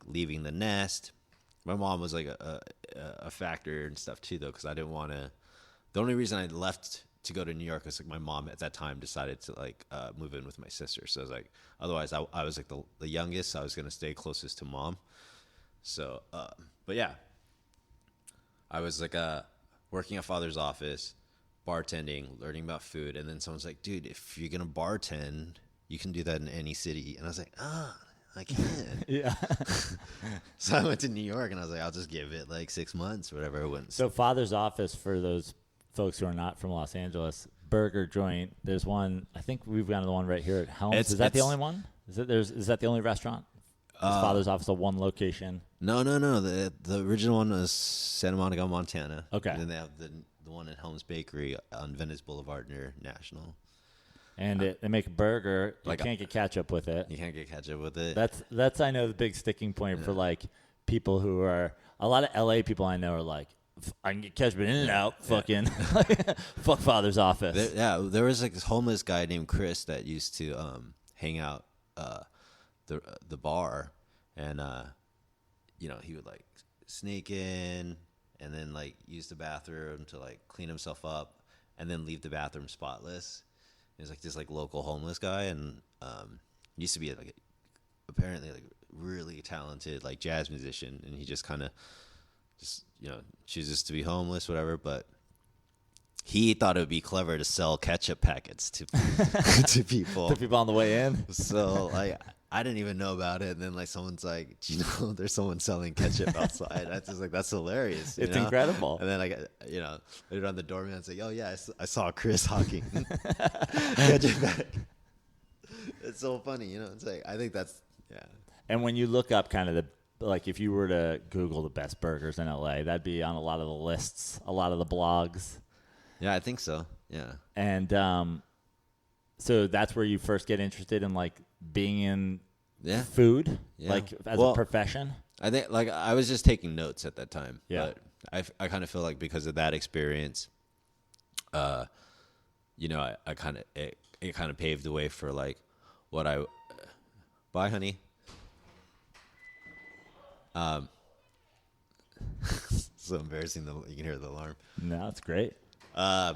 leaving the nest. My mom was like a factor and stuff too, though, because I didn't want to. The only reason I left to go to New York was like my mom at that time decided to like move in with my sister. So I was like, otherwise I was like the youngest, so I was gonna stay closest to mom. So, but yeah, I was like working at Father's Office, bartending, learning about food, and then someone's like, dude, if you're gonna bartend, you can do that in any city. And I was like, I can. Yeah. So I went to New York and I was like, I'll just give it like 6 months, whatever. I went. So Father's Office, for those folks who are not from Los Angeles, burger joint. There's one. I think we've got the one right here at Helms. Is that the only one? Is that the only restaurant? Is Father's Office a one location? No. The original one was Santa Monica, Montana. Okay. And then they have the one at Helms Bakery on Venice Boulevard near National. And they make a burger. You can't get ketchup with it. You can't get ketchup with it. That's I know the big sticking point for like people who are a lot of LA people I know are like, I can get ketchup in and out. Fucking fuck Father's Office. There was like this homeless guy named Chris that used to hang out the bar, and he would like sneak in and then like use the bathroom to like clean himself up and then leave the bathroom spotless. He was like this like local homeless guy, and used to be like apparently like really talented like jazz musician, and he just kind of chooses to be homeless, whatever. But he thought it would be clever to sell ketchup packets to to people. To people on the way in. So like I didn't even know about it, and then like someone's like, do you know there's someone selling ketchup outside? I was just like, that's hilarious. It's incredible. And then I got later on the doorman's like, oh yeah, I saw Chris hawking ketchup bag. It's so funny, It's like I think that's And when you look up kind of if you were to Google the best burgers in LA, that'd be on a lot of the lists, a lot of the blogs. Yeah, I think so. Yeah. And so that's where you first get interested in like being in food, like as a profession. I think like I was just taking notes at that time. Yeah. But I kind of feel like because of that experience, I kind of it kind of paved the way for like what I. Bye, honey. So embarrassing that you can hear the alarm. No, it's great. Yeah,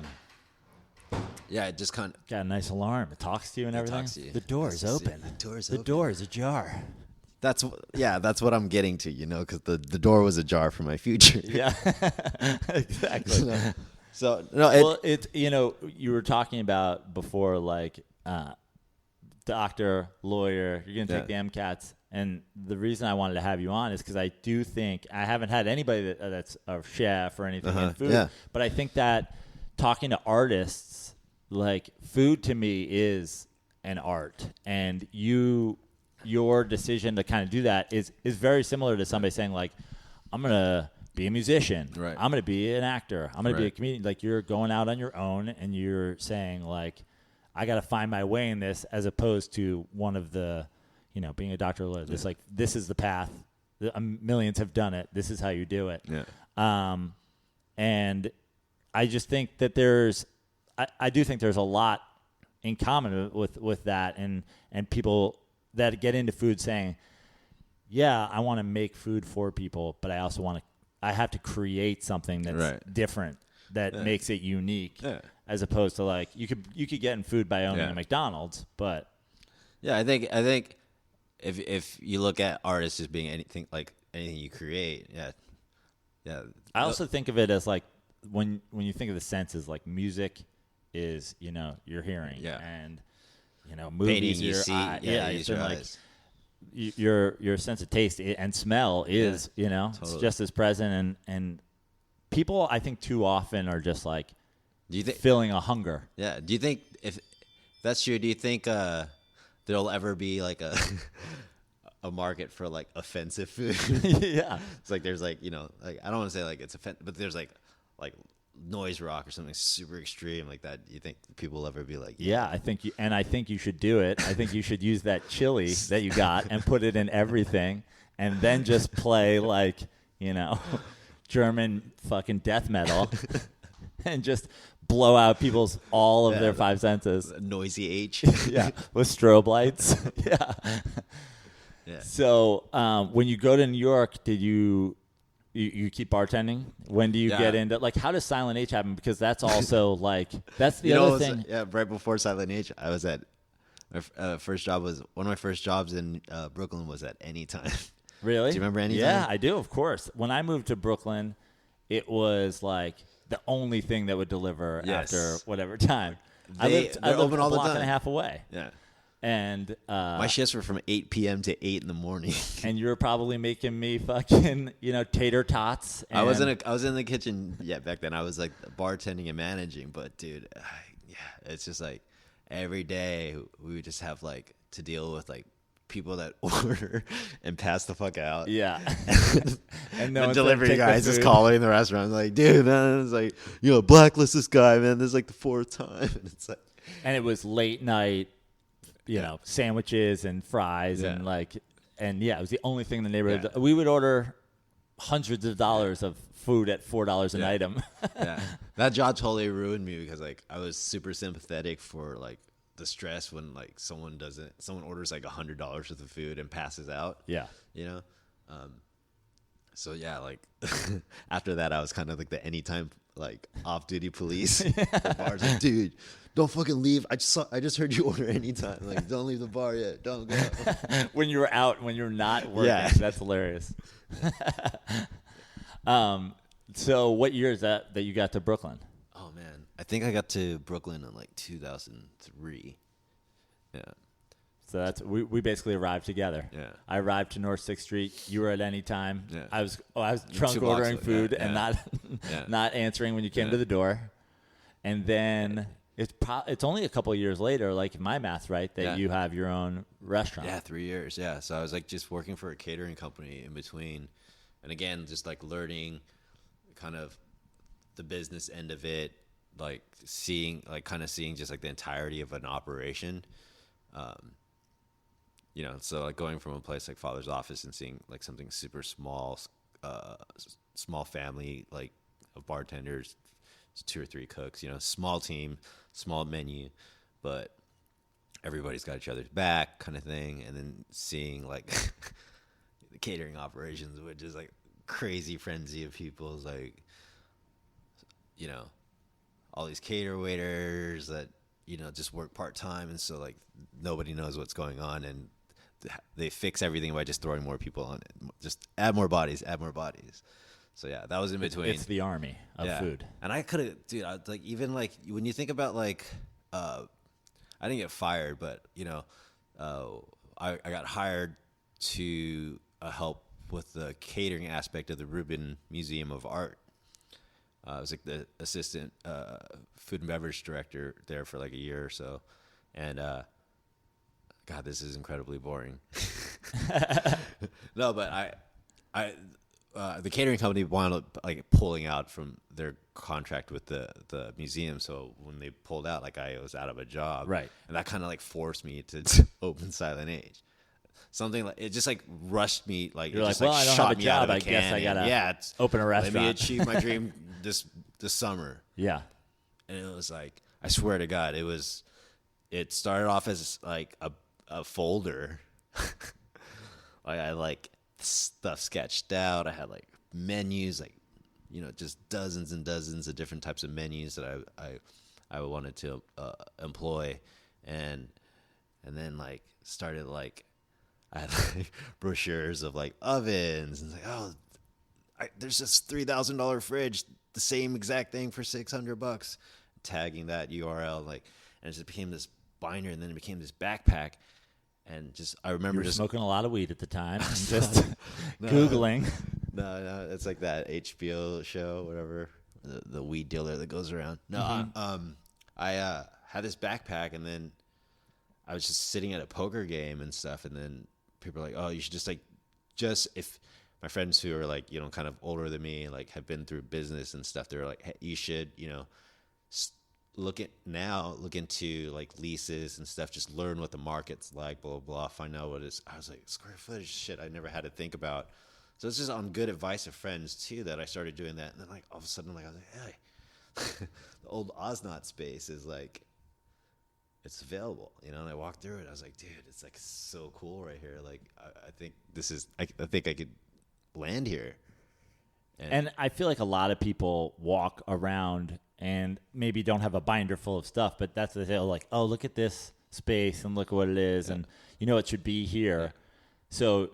it just kind of got a nice alarm. It talks to you and everything. Talks to you. The door is open. The door is ajar. That's what I'm getting to, because the door was ajar for my future. Yeah, exactly. So no, you were talking about before, like doctor, lawyer. You're gonna take the MCATs, and the reason I wanted to have you on is because I do think I haven't had anybody that's a chef or anything in food, but I think that talking to artists, like food to me is an art, and your decision to kind of do that is very similar to somebody saying like, I'm gonna be a musician, right. I'm gonna be an actor, I'm gonna be a comedian. Like you're going out on your own and you're saying like, I got to find my way in this, as opposed to one of the, being a doctor. This like this is the path. millions have done it. This is how you do it. Yeah. And I just think that I do think there's a lot in common with that, and people that get into food saying, yeah, I want to make food for people, but I also I have to create something that's different, that makes it unique, as opposed to like you could get in food by owning a McDonald's, but yeah, I think if you look at artists as being anything you create, yeah. I also think of it as like when you think of the senses, like music is your hearing, and movies painting, you your see, eye, use your eyes. Your sense of taste and smell is totally. It's just as present, and people I think too often are just like feeling a hunger. Yeah. Do you think if that's true? Do you think there'll ever be like a a market for like offensive food? Yeah, it's like there's like like I don't want to say like it's offensive, but there's like noise rock or something super extreme like that. You think people will ever be like, yeah, I think you should do it. I think you should use that chili that you got and put it in everything, and then just play like German fucking death metal and just blow out all of their five senses. Noisy H. Yeah, with strobe lights. Yeah. So when you go to New York, did you keep bartending? When do you get into how does Silent H happen? Because that's also like that's the other thing. Yeah, right before Silent H, I was at my first job was one of my first jobs in Brooklyn was at Anytime. Really? Do you remember Anytime? Yeah, I do. Of course. When I moved to Brooklyn, it was like the only thing that would deliver after whatever time. I lived open all a the block time. and a half away. Yeah. And my shifts were from 8 p.m. to 8 in the morning. And you were probably making me fucking, tater tots. I was in the kitchen. Yeah, back then I was like bartending and managing. But dude, it's just like every day we would just have like to deal with like people that order and pass the fuck out. Yeah. And the delivery guys is calling the restaurant like, dude, man, it's like blacklist this guy, man. This is like the fourth time, and it's like, and it was late night. Sandwiches and fries and it was the only thing in the neighborhood. Yeah. We would order hundreds of dollars of food at $4 an item. Yeah, that job totally ruined me because like I was super sympathetic for like the stress when like someone orders like $100 worth of food and passes out. Yeah, so yeah, like after that I was kind of like the Anytime like off-duty police. The bar's like, dude, don't fucking leave. I just heard you order Anytime. Like, don't leave the bar yet. Don't go. When you were out, when you're not working, that's hilarious. So what year is that you got to Brooklyn? Oh man, I think I got to Brooklyn in like 2003. Yeah. So that's we basically arrived together. Yeah. I arrived to North 6th Street. You were at Anytime. Yeah. I was trunk ordering food and not answering when you came to the door. And then it's only a couple of years later, like if my math's right, that you have your own restaurant. Yeah, 3 years. Yeah. So I was like just working for a catering company in between. And again, just like learning kind of the business end of it, like seeing just like the entirety of an operation. So like going from a place like Father's Office and seeing like something super small, small family, like of bartenders, 2 or 3 cooks, small team, small menu, but everybody's got each other's back kind of thing. And then seeing like the catering operations, which is like crazy frenzy of people, is like, all these cater waiters that, just work part-time. And so like nobody knows what's going on. And they fix everything by just throwing more people on it. Just add more bodies. So yeah, that was in between. It's the army of food. And I could have, dude, like even like when you think about like, I didn't get fired, but I got hired to help with the catering aspect of the Rubin Museum of Art. I was like the assistant food and beverage director there for like a year or so, and God, this is incredibly boring. No, but the catering company wound up like pulling out from their contract with the museum. So when they pulled out, like I was out of a job, right? And that kind of like forced me to open Silent Age. something like it just like rushed me. Like You're it like, just well, like I don't shot have a me out job. of a I guess I cannon. gotta open a restaurant. Let me achieve my dream this summer. Yeah. And it was like, I swear to God, it started off as like a folder. Like I like stuff sketched out. I had like menus, like, just dozens and dozens of different types of menus that I wanted to employ. And then like started like, I had like brochures of like ovens and like, there's this $3,000 fridge, the same exact thing for $600, tagging that URL, like, and it just became this binder, and then it became this backpack, and just I remember You were just smoking a lot of weed at the time, just Googling. No, it's like that HBO show, whatever, the weed dealer that goes around. No, I had this backpack, and then I was just sitting at a poker game and stuff, and then people were like, "Oh, you should just if." My friends who are like, kind of older than me, like have been through business and stuff, they're like, hey, you should, look into like leases and stuff, just learn what the market's like, blah, blah, blah, find out what it is. I was like, square footage shit I never had to think about. So it's just on good advice of friends too that I started doing that. And then like all of a sudden, like I was like, hey, the old Osnot space is like, it's available, and I walked through it. I was like, dude, it's like so cool right here. Like, I think I think I could land here. And I feel like a lot of people walk around and maybe don't have a binder full of stuff, but that's the thing, like, oh, look at this space and look at what it is, and it should be here. Yeah. So,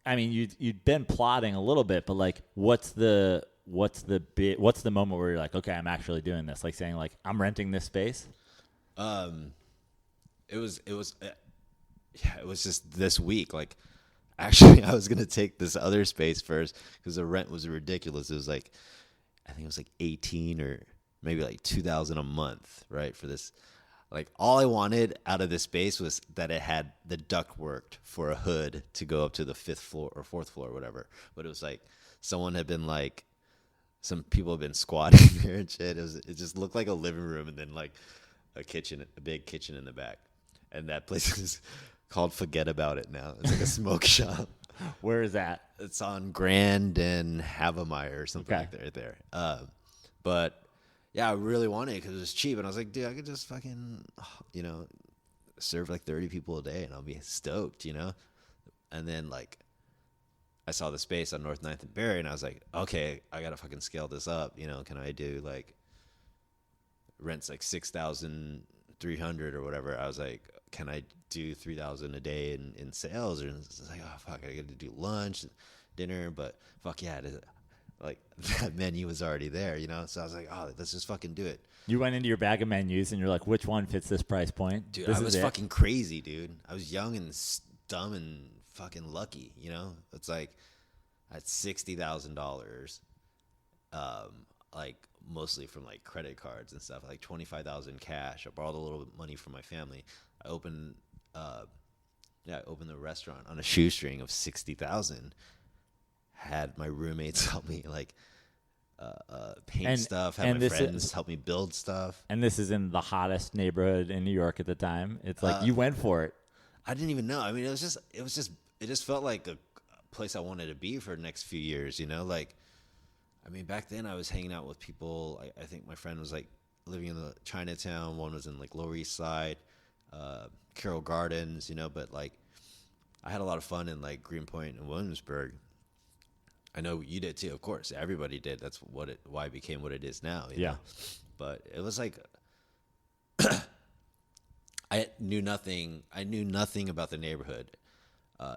I mean, you'd been plotting a little bit, but like, what's the moment where you're like, okay, I'm actually doing this? Like saying, like, I'm renting this space. It was just this week, like. Actually, I was going to take this other space first because the rent was ridiculous. It was like, I think it was like 18 or maybe like 2,000 a month, right? For this, like all I wanted out of this space was that it had the ductwork for a hood to go up to the 5th floor or 4th floor or whatever. But it was like someone had been like, some people have been squatting there and shit. It just looked like a living room and then like a big kitchen in the back. And that place is called Forget About It now. It's like a smoke shop. Where is that? It's on Grand and Havemeyer or something like that right there. But yeah, I really wanted it because it was cheap. And I was like, dude, I could just fucking, serve like 30 people a day and I'll be stoked, And then like I saw the space on North 9th and Berry and I was like, okay, I got to fucking scale this up. Can I do like rent's like $6,300 or whatever? I was like, can I do $3,000 a day in sales? Or it's like, oh fuck, I got to do lunch, dinner, but fuck yeah, like that menu was already there, So I was like, oh, let's just fucking do it. You went into your bag of menus and you're like, which one fits this price point? Dude, I was fucking crazy, dude. I was young and dumb and fucking lucky, It's like I had $60,000, like mostly from like credit cards and stuff, like $25,000 cash. I borrowed a little bit of money from my family. I opened the restaurant on a shoestring of $60,000. Had my roommates help me like paint stuff. Had my friends help me build stuff. And this is in the hottest neighborhood in New York at the time. It's like you went for it. I didn't even know. I mean, it just felt like a place I wanted to be for the next few years. Like, I mean, back then I was hanging out with people. I think my friend was like living in the Chinatown. One was in like Lower East Side. Carroll Gardens, but like I had a lot of fun in like Greenpoint and Williamsburg. I know you did too, of course. Everybody did. That's why it became what it is now. You know? But it was like I knew nothing about the neighborhood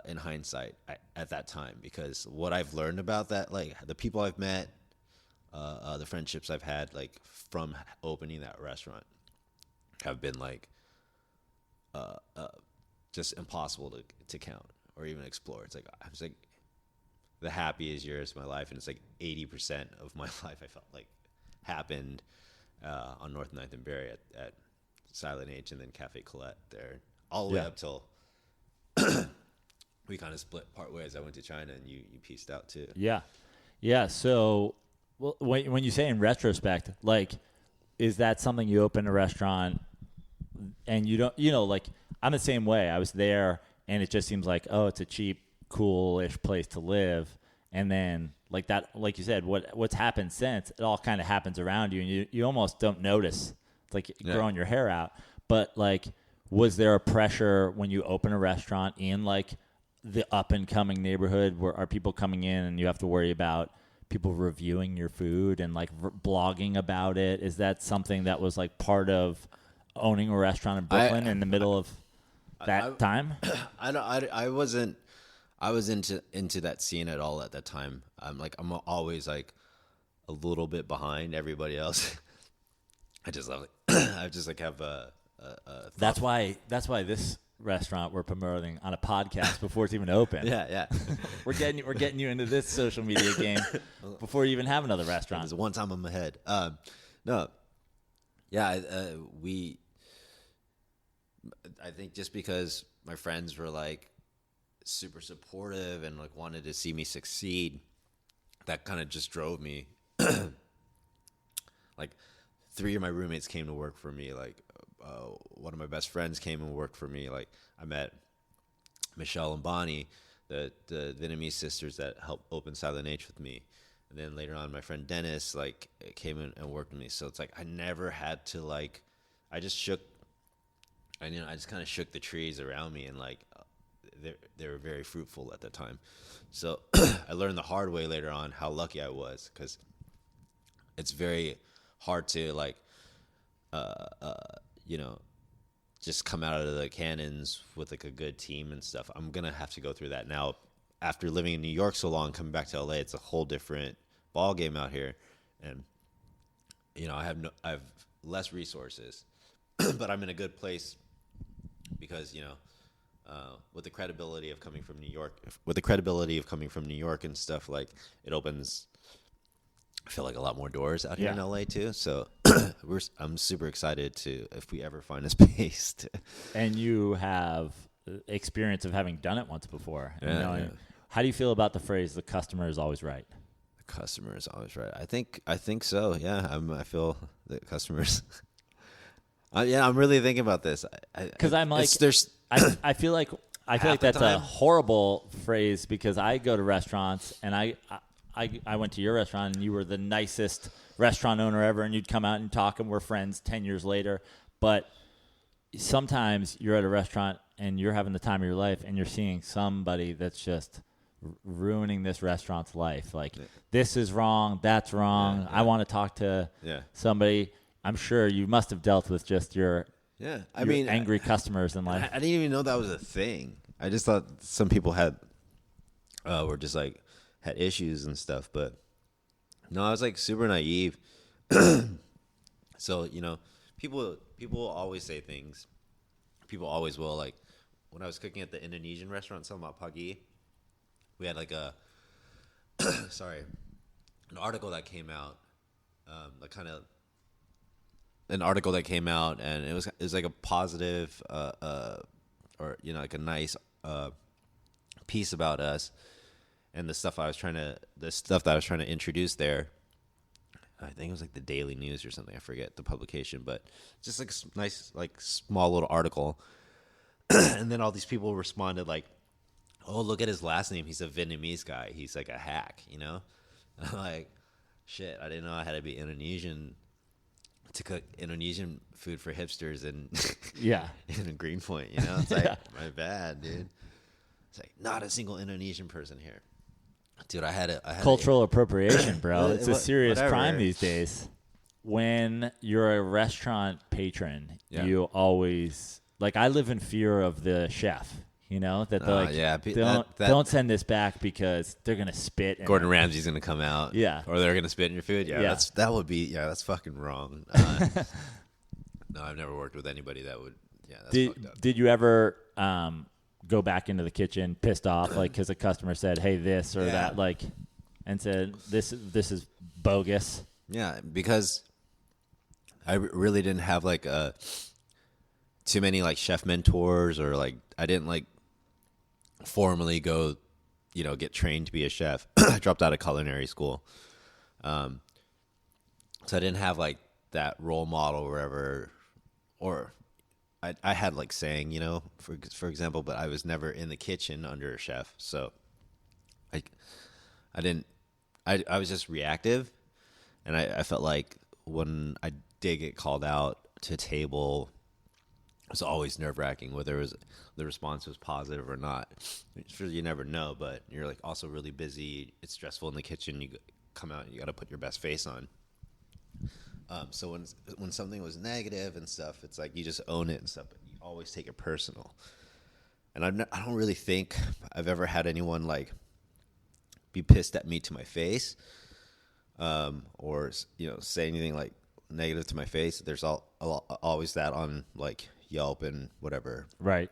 in hindsight at that time, because what I've learned about that, like the people I've met, the friendships I've had, like from opening that restaurant, have been like just impossible to count or even explore. It's like I was like the happiest years of my life, and it's like 80% of my life I felt like happened on North 9th and Berry at Silent H and then Cafe Colette there, all the way up till we kind of split part ways. I went to China and you pieced out too. Yeah. So when you say in retrospect, like, is that something you open a restaurant and you don't, like, I'm the same way. I was there and it just seems like, oh, it's a cheap, cool-ish place to live. And then like that, like you said, what's happened since, it all kind of happens around you, and you almost don't notice. It's like growing your hair out. But like, was there a pressure when you open a restaurant in like the up and coming neighborhood, where are people coming in and you have to worry about people reviewing your food and like blogging about it? Is that something that was like part of owning a restaurant in Brooklyn in the middle of that time? I wasn't into that scene at all at that time. I'm always like a little bit behind everybody else. I just love it. I just like have a That's why this restaurant we're promoting on a podcast before it's even open. Yeah. We're getting you into this social media game before you even have another restaurant. There's one time I'm ahead. No. Yeah, I think just because my friends were like super supportive and like wanted to see me succeed, that kind of just drove me. Like 3 of my roommates came to work for me. Like one of my best friends came and worked for me. Like I met Michelle and Bonnie, the Vietnamese sisters that helped open Silent H with me. And then later on, my friend Dennis like came in and worked with me. So it's like I never had to like, I just kind of shook the trees around me, and like they were very fruitful at that time. So I learned the hard way later on how lucky I was, because it's very hard to like, just come out of the cannons with like a good team and stuff. I'm gonna have to go through that now. After living in New York so long, coming back to LA, it's a whole different ball game out here, and I have less resources, but I'm in a good place because with the credibility of coming from New York, and stuff, like it opens, I feel like, a lot more doors out here in LA too. So I'm super excited to, if we ever find a space to. And you have experience of having done it once before. Yeah. How do you feel about the phrase, "the customer is always right"? The customer is always right. I think so. Yeah. I feel the customers. I'm really thinking about this. Because I'm like, I feel like that's a horrible phrase, because I go to restaurants and I went to your restaurant and you were the nicest restaurant owner ever, and you'd come out and talk, and we're friends 10 years later. But sometimes you're at a restaurant and you're having the time of your life, and you're seeing somebody that's just ruining this restaurant's life. Like, this is wrong, that's wrong. Yeah. I want to talk to somebody. I'm sure you must have dealt with just your angry customers in life. I didn't even know that was a thing. I just thought some people were just like had issues and stuff, but no, I was like super naive. So people always say things. People always will. Like when I was cooking at the Indonesian restaurant, Selamat Pagi, we had like an article that came out, and it was like a positive, or like a nice piece about us, and the stuff that I was trying to introduce there. I think it was like the Daily News or something. I forget the publication, but just like nice, like small little article. And then all these people responded like, "Oh, look at his last name. He's a Vietnamese guy. He's like a hack, And I'm like, shit, I didn't know I had to be Indonesian to cook Indonesian food for hipsters in Greenpoint, It's like, my bad, dude. It's like, not a single Indonesian person here. Dude, I had cultural appropriation, bro. It's a serious crime these days. When you're a restaurant patron, you always, like, I live in fear of the chef. That they're like, don't send this back because they're gonna spit. Gordon Ramsay's gonna come out, or they're gonna spit in your food. That's fucking wrong. No, I've never worked with anybody that would. Yeah, that's fucked up. Did you ever go back into the kitchen pissed off, like because a customer said, "Hey, this or that," like, and said, "This is bogus"? Yeah, because I really didn't have like too many like chef mentors, or like I didn't like formally go, get trained to be a chef. I dropped out of culinary school. So I didn't have like that role model or whatever, or I had like saying, you know, for example, but I was never in the kitchen under a chef. So I was just reactive. And I felt like when I did get called out to table, it was always nerve-wracking, whether the response was positive or not. Sure, you never know, but you're like also really busy. It's stressful in the kitchen. You come out and you got to put your best face on. So when something was negative and stuff, it's like you just own it and stuff, but you always take it personal. And I don't really think I've ever had anyone like be pissed at me to my face. Or, you know, say anything like negative to my face. There's always that on like Yelp and whatever. Right.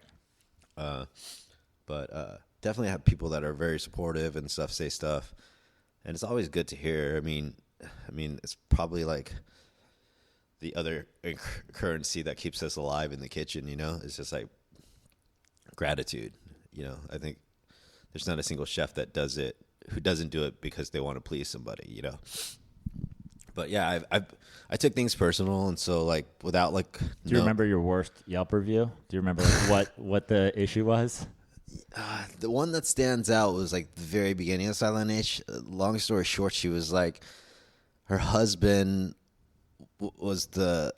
But definitely have people that are very supportive and stuff, say stuff. And it's always good to hear. I mean, it's probably like the other currency that keeps us alive in the kitchen, you know? It's just like gratitude. You know, I think there's not a single chef that does it who doesn't do it because they want to please somebody, you know. But yeah, I took things personal, and so like without like. Do you remember your worst Yelp review? Do you remember like, what the issue was? The one that stands out was like the very beginning of Silent H. Long story short, she was like, her husband was the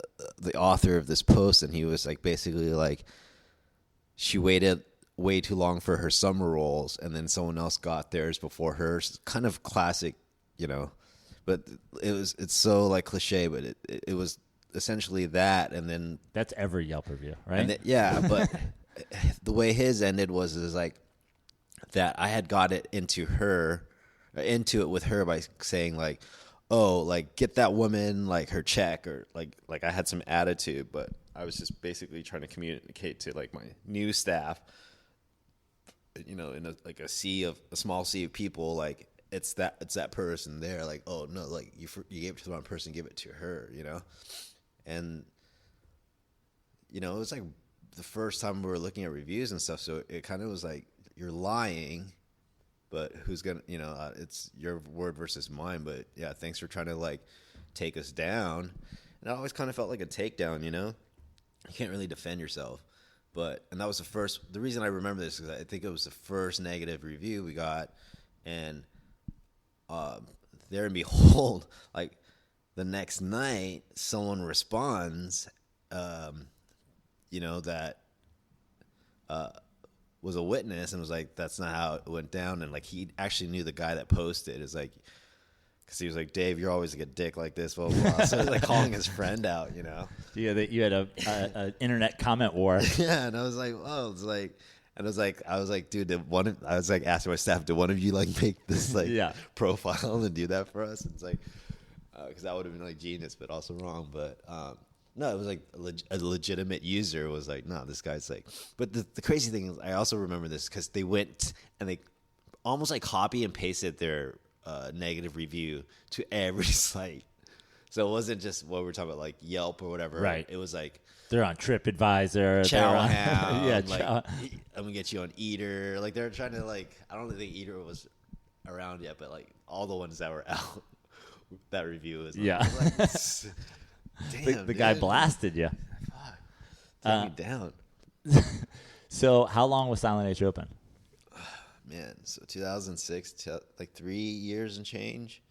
author of this post, and he was like basically like, she waited way too long for her summer rolls, and then someone else got theirs before hers. Kind of classic, you know. But it's so like cliche, but it was essentially that, and then that's every Yelp review, right? Yeah, but the way his ended was like that I had got it into it with her by saying like, oh, like get that woman like her check, or like I had some attitude, but I was just basically trying to communicate to like my new staff. You know, in a small sea of people, like it's that person there. Like, oh no, like you gave it to the wrong person, give it to her. You know, and you know, it was like the first time we were looking at reviews and stuff. So it kind of was like you're lying, but who's gonna, you know, it's your word versus mine. But yeah, thanks for trying to like take us down. And I always kind of felt like a takedown. You know, you can't really defend yourself. And that was the reason I remember this is I think it was the first negative review we got, and there and behold, like the next night, someone responds, you know, that was a witness and was like, that's not how it went down. And like, he actually knew the guy that posted. It's like, because he was like, Dave, you're always like a dick like this, blah, blah, blah. So he was like calling his friend out, you know? Yeah, you had a internet comment war. Yeah, and I was like, oh, it's like, and I was like, dude, I was like asking my staff, did one of you like make this like profile and do that for us? It's like, because that would have been like genius, but also wrong. But no, it was like a legitimate user was like, no, this guy's like, but the crazy thing is, I also remember this because they went and they almost like copy and pasted their negative review to every site. So it wasn't just what we're talking about, like Yelp or whatever. Right. It was like they're on TripAdvisor. Chowhound. Yeah, like, I'm gonna get you on Eater. Like they're trying to like. I don't think Eater was around yet, but like all the ones that were out, that review was. Like, damn, the guy blasted you. Fuck. Take me down. So how long was Silent H open? Man, so 2006, like 3 years and change.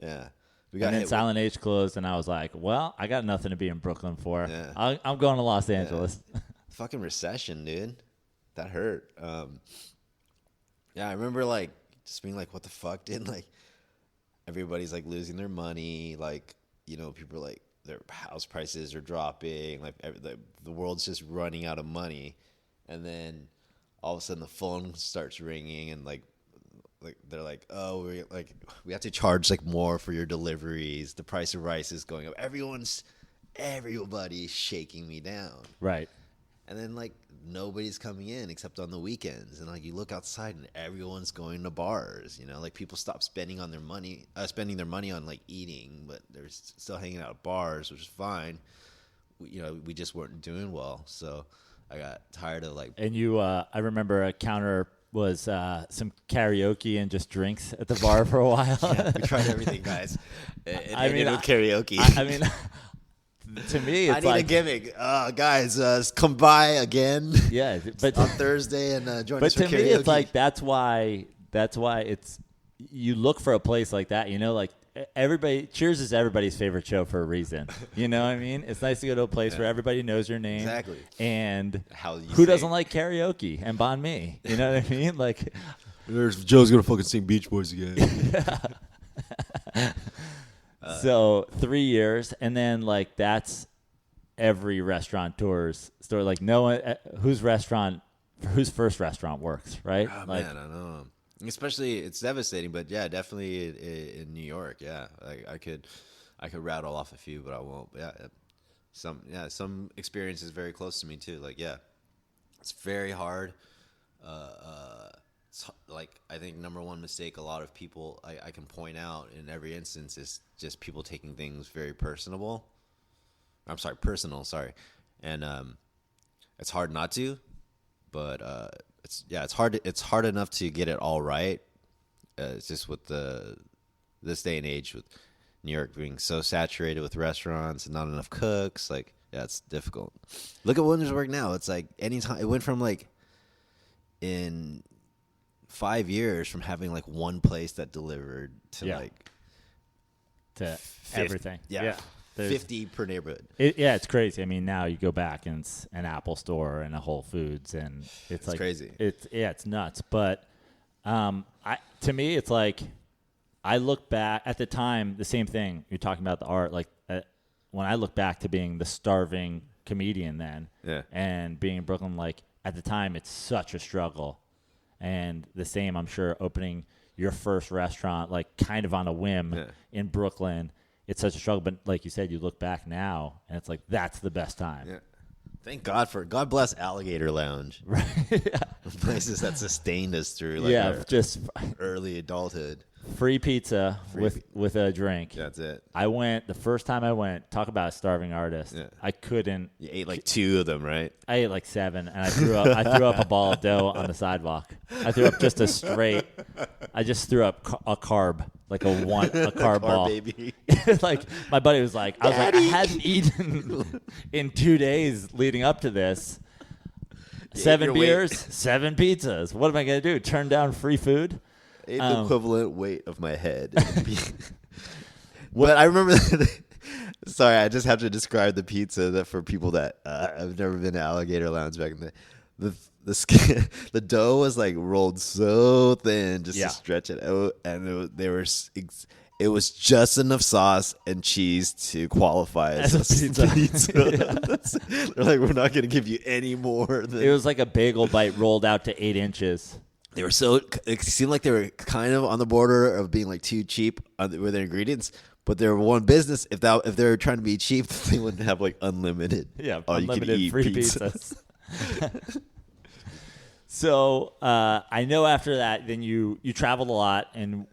Yeah. And then Silent H closed, and I was like, well, I got nothing to be in Brooklyn for. Yeah. I'm going to Los Angeles. Yeah. Fucking recession, dude. That hurt. Yeah, I remember, like, just being like, what the fuck, dude? Like, everybody's, like, losing their money. Like, you know, people are, like, their house prices are dropping. Like, the world's just running out of money. And then all of a sudden the phone starts ringing, and, like they're like, oh, we have to charge like more for your deliveries. The price of rice is going up. Everybody's shaking me down. Right. And then like nobody's coming in except on the weekends. And like you look outside and everyone's going to bars. You know, like people stop spending their money on like eating, but they're still hanging out at bars, which is fine. We just weren't doing well. So I got tired of like. And you, I remember a counter was some karaoke and just drinks at the bar for a while. Yeah, we tried everything, guys. It ended with karaoke. I mean, to me, it's I need like a gimmick. Guys, come by again. Yeah, but on Thursday and join but us for to karaoke. me, it's like that's why it's you look for a place like that. You know, like everybody. Cheers is everybody's favorite show for a reason. You know what I mean? It's nice to go to a place where everybody knows your name. Exactly. And How you who say doesn't it. like karaoke and banh mi? You know what I mean? Like, Joe's gonna fucking sing Beach Boys again. so 3 years, and then like that's every restaurateur's story. Like no one whose first restaurant works, right? Oh, like, man, I know. Especially, it's devastating, but yeah, definitely in New York. Yeah, I could rattle off a few, but I won't. But some experience is very close to me too. Like, yeah, it's very hard. It's like I think number one mistake a lot of people I can point out in every instance is just people taking things very personal. Sorry, and it's hard not to, but it's hard enough to get it all right. It's just with this day and age with New York being so saturated with restaurants and not enough cooks. Like, yeah, it's difficult. Look at Williamsburg now. It's like anytime it went from like in 5 years from having like one place that delivered to like to 50, everything. Yeah. 50 per neighborhood. It's crazy. I mean, now you go back and it's an Apple store and a Whole Foods, and it's like crazy. It's nuts. But to me, it's like I look back at the time. The same thing you're talking about the art. Like when I look back to being the starving comedian then, and being in Brooklyn, like at the time, it's such a struggle. And the same, I'm sure, opening your first restaurant, like kind of on a whim in Brooklyn. It's such a struggle, but like you said, you look back now, and it's like that's the best time. Yeah. Thank God God bless Alligator Lounge. Right. Places that sustained us through our just early adulthood. free pizza with a drink. That's it. I went the first time I went. Talk about a starving artist. Yeah. I couldn't. You ate like 2 of them, right? I ate like 7, and I threw up a ball of dough on the sidewalk. I threw up just a straight. I just threw up a carb, like a carb ball. Baby. Like my buddy was like, I hadn't eaten in 2 days leading up to this. 7 beers, 7 pizzas. What am I gonna do? Turn down free food? Ate the equivalent weight of my head. But I remember sorry, I just have to describe the pizza that for people that have never been to Alligator Lounge back in the skin, the dough was like rolled so thin just to stretch it out, and it was just enough sauce and cheese to qualify as a pizza. They're like, we're not going to give you any more. It was like a bagel bite rolled out to 8 inches. They were it seemed like they were kind of on the border of being like too cheap with their ingredients, but they were one business. If they were trying to be cheap, they wouldn't have like unlimited. Yeah, unlimited you free pizzas. So I know after that, then you traveled a lot, and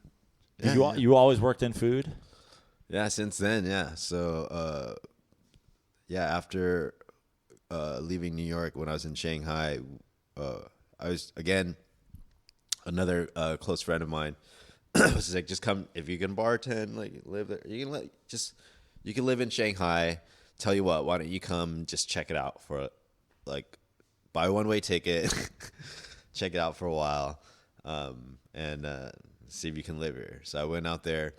you always worked in food. Yeah, since then, yeah. So after leaving New York, when I was in Shanghai, I was again. Another close friend of mine was like, just come if you can bartend, like live there. You can live in Shanghai. Tell you what, why don't you come just check it out for like buy a one-way ticket, check it out for a while, and see if you can live here. So I went out there,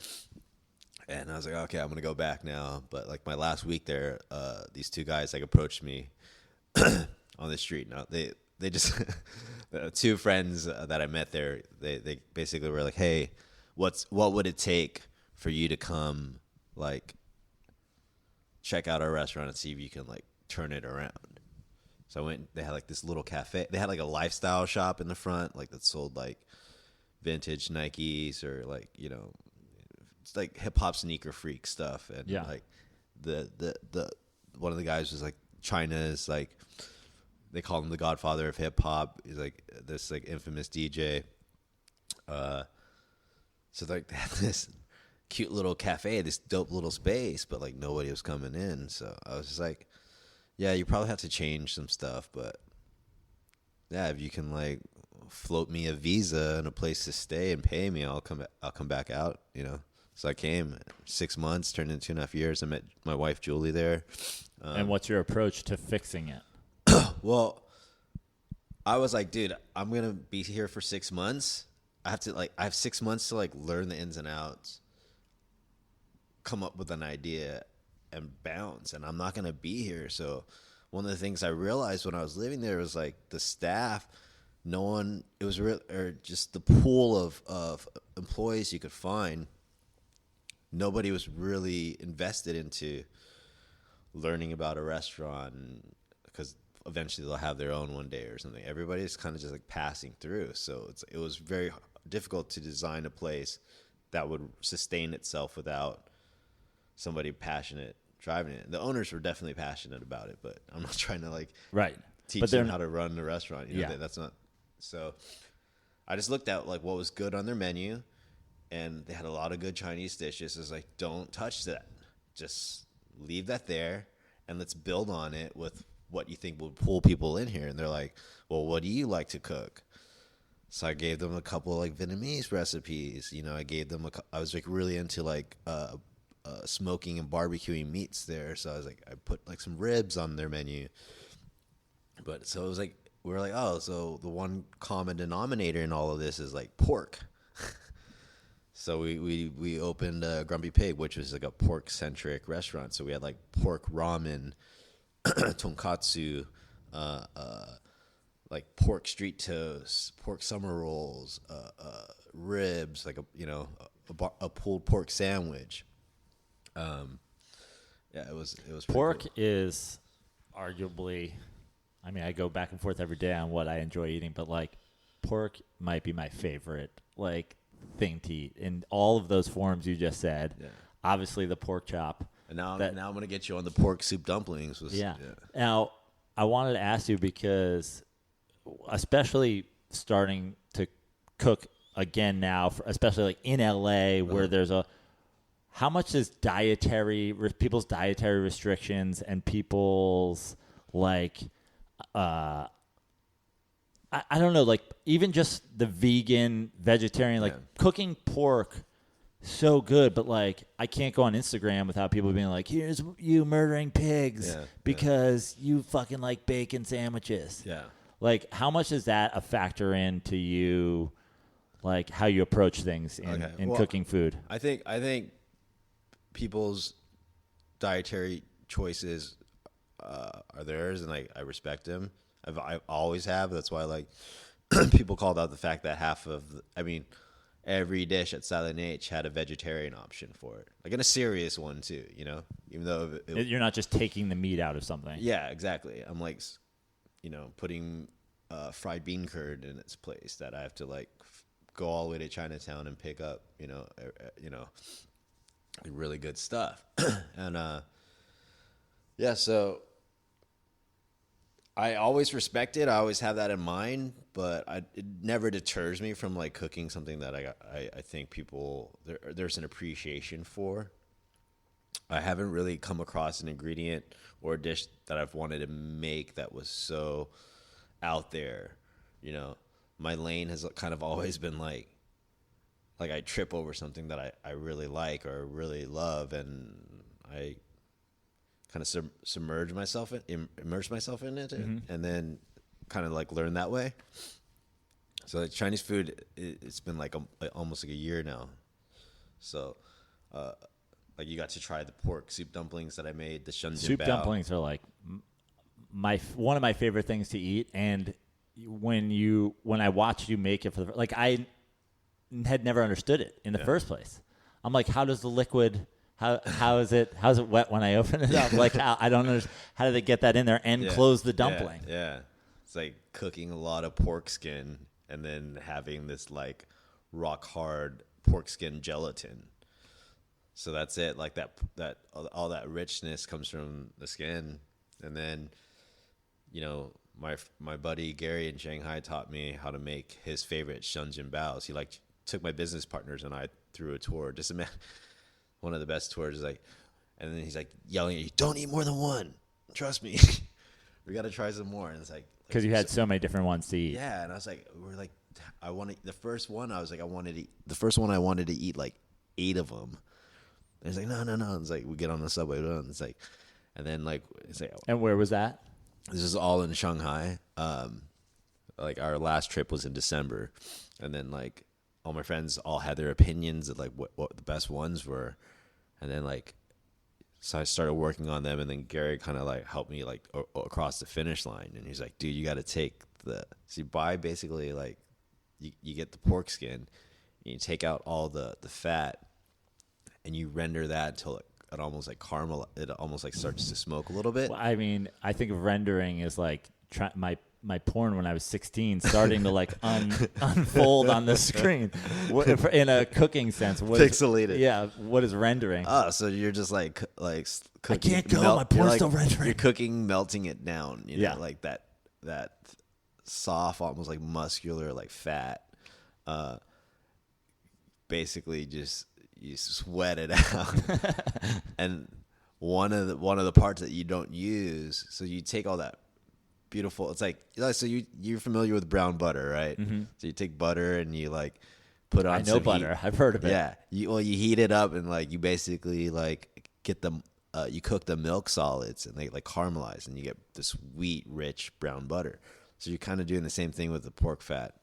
and I was like, okay, I'm gonna go back now. But like my last week there, these 2 guys like approached me on the street. Now they just 2 friends that I met there. They basically were like, "Hey, what would it take for you to come, like, check out our restaurant and see if you can like turn it around?" So I went. They had like this little cafe. They had like a lifestyle shop in the front, like that sold like vintage Nikes or like it's like hip hop sneaker freak stuff. And like the one of the guys was like China's like. They call him the Godfather of hip hop. He's like this like infamous DJ. So like they had this cute little cafe, this dope little space, but like nobody was coming in. So I was just like, yeah, you probably have to change some stuff, but yeah, if you can like float me a visa and a place to stay and pay me, I'll come back out. So I came 6 months, turned into 2.5 years. I met my wife, Julie, there. And what's your approach to fixing it? Well, I was like, dude, I'm going to be here for 6 months. I have 6 months to learn the ins and outs, come up with an idea and bounce. And I'm not going to be here. So one of the things I realized when I was living there was the staff, it was real, or just the pool of employees you could find. Nobody was really invested into learning about a restaurant because eventually they'll have their own one day or something. Everybody's kind of just passing through. So it was very difficult to design a place that would sustain itself without somebody passionate driving it. The owners were definitely passionate about it, but I'm not trying to teach them how to run the restaurant. That's not. So I just looked at what was good on their menu, and they had a lot of good Chinese dishes. It's don't touch that. Just leave that there, and let's build on it with what you think will pull people in here. And they're like, well, what do you like to cook? So I gave them a couple Vietnamese recipes. I gave them I was really into smoking and barbecuing meats there. So I was I put some ribs on their menu. But so it was we were oh, so the one common denominator in all of this is pork. So we opened Grumpy Pig, which was a pork-centric restaurant. So we had pork ramen, tonkatsu, pork street toast, pork summer rolls, ribs, a pulled pork sandwich. It was Pork cool. is arguably, I go back and forth every day on what I enjoy eating, but pork might be my favorite thing to eat in all of those forms you just said. Yeah. Obviously the pork chop. And now I'm going to get you on the pork soup dumplings. Now I wanted to ask you, because especially starting to cook again now, especially in LA where there's how much is people's dietary restrictions and people's I don't know, even just the vegan, vegetarian, cooking pork so good, but I can't go on Instagram without people being here's you murdering pigs because you fucking like bacon sandwiches. Yeah. How much is that a factor into you, how you approach things in cooking food? I think people's dietary choices are theirs, and I respect them. I always have. That's why people called out the fact that every dish at Silent H had a vegetarian option for it, in a serious one too. Even though you're not just taking the meat out of something. Yeah, exactly. I'm putting fried bean curd in its place that I have to go all the way to Chinatown and pick up. Really good stuff. And so I always respect it. I always have that in mind, but it never deters me from cooking something that I think people there's an appreciation for. I haven't really come across an ingredient or a dish that I've wanted to make that was so out there. My lane has kind of always been I trip over something that I really like or really love, and I kind of immerse myself in it, and then kind of learn that way. So Chinese food, it's been almost a year now. So you got to try the pork soup dumplings that I made, the shunjin soup bao. Dumplings are one of my favorite things to eat, and when I watched you make it for I had never understood it in the first place. I'm how does the liquid, how's it wet when I open it up? I don't understand, how do they get that in there and close the dumpling? Yeah. It's cooking a lot of pork skin and then having this rock hard pork skin gelatin. So that's it. That all that richness comes from the skin. And then, my buddy Gary in Shanghai taught me how to make his favorite shunjin baos. He took my business partners and I through a tour. Just imagine, one of the best tours is and then he's yelling at you, don't eat more than one. Trust me. We got to try some more. And it's because you had so many different ones to eat. Yeah. And I was the first one I wanted to eat 8 of them. And it's like, no. It's like, we get on the subway. And it's like, and then like, it's like, And where was that? this is all in Shanghai. Like our last trip was in December. And then like all my friends all had their opinions of like what the best ones were. And then like, so I started working on them, and then Gary kind of like helped me like across the finish line. And he's like, dude, you got to take so you buy basically like, you get the pork skin, and you take out all the fat, and you render that until it almost like caramel. It almost like starts to smoke a little bit. Well, I mean, I think of rendering as like my porn when I was 16 starting to like unfold on the screen. What, in a cooking sense, what Pixelated. What is rendering? Oh, so you're just like cooking. I can't go. My porn's still rendering. You're cooking, melting it down. You know, Yeah. like that soft, almost like muscular, like fat. Basically, just you sweat it out. And one of the parts that you don't use, so you take all that beautiful. It's like, so you're familiar with brown butter, right? Mm-hmm. So you take butter and you like put on. I know butter. Heat. I've heard of it. Yeah. You heat it up and like you basically like get them. You cook the milk solids and they like caramelize, and you get this sweet, rich brown butter. So you're kind of doing the same thing with the pork fat,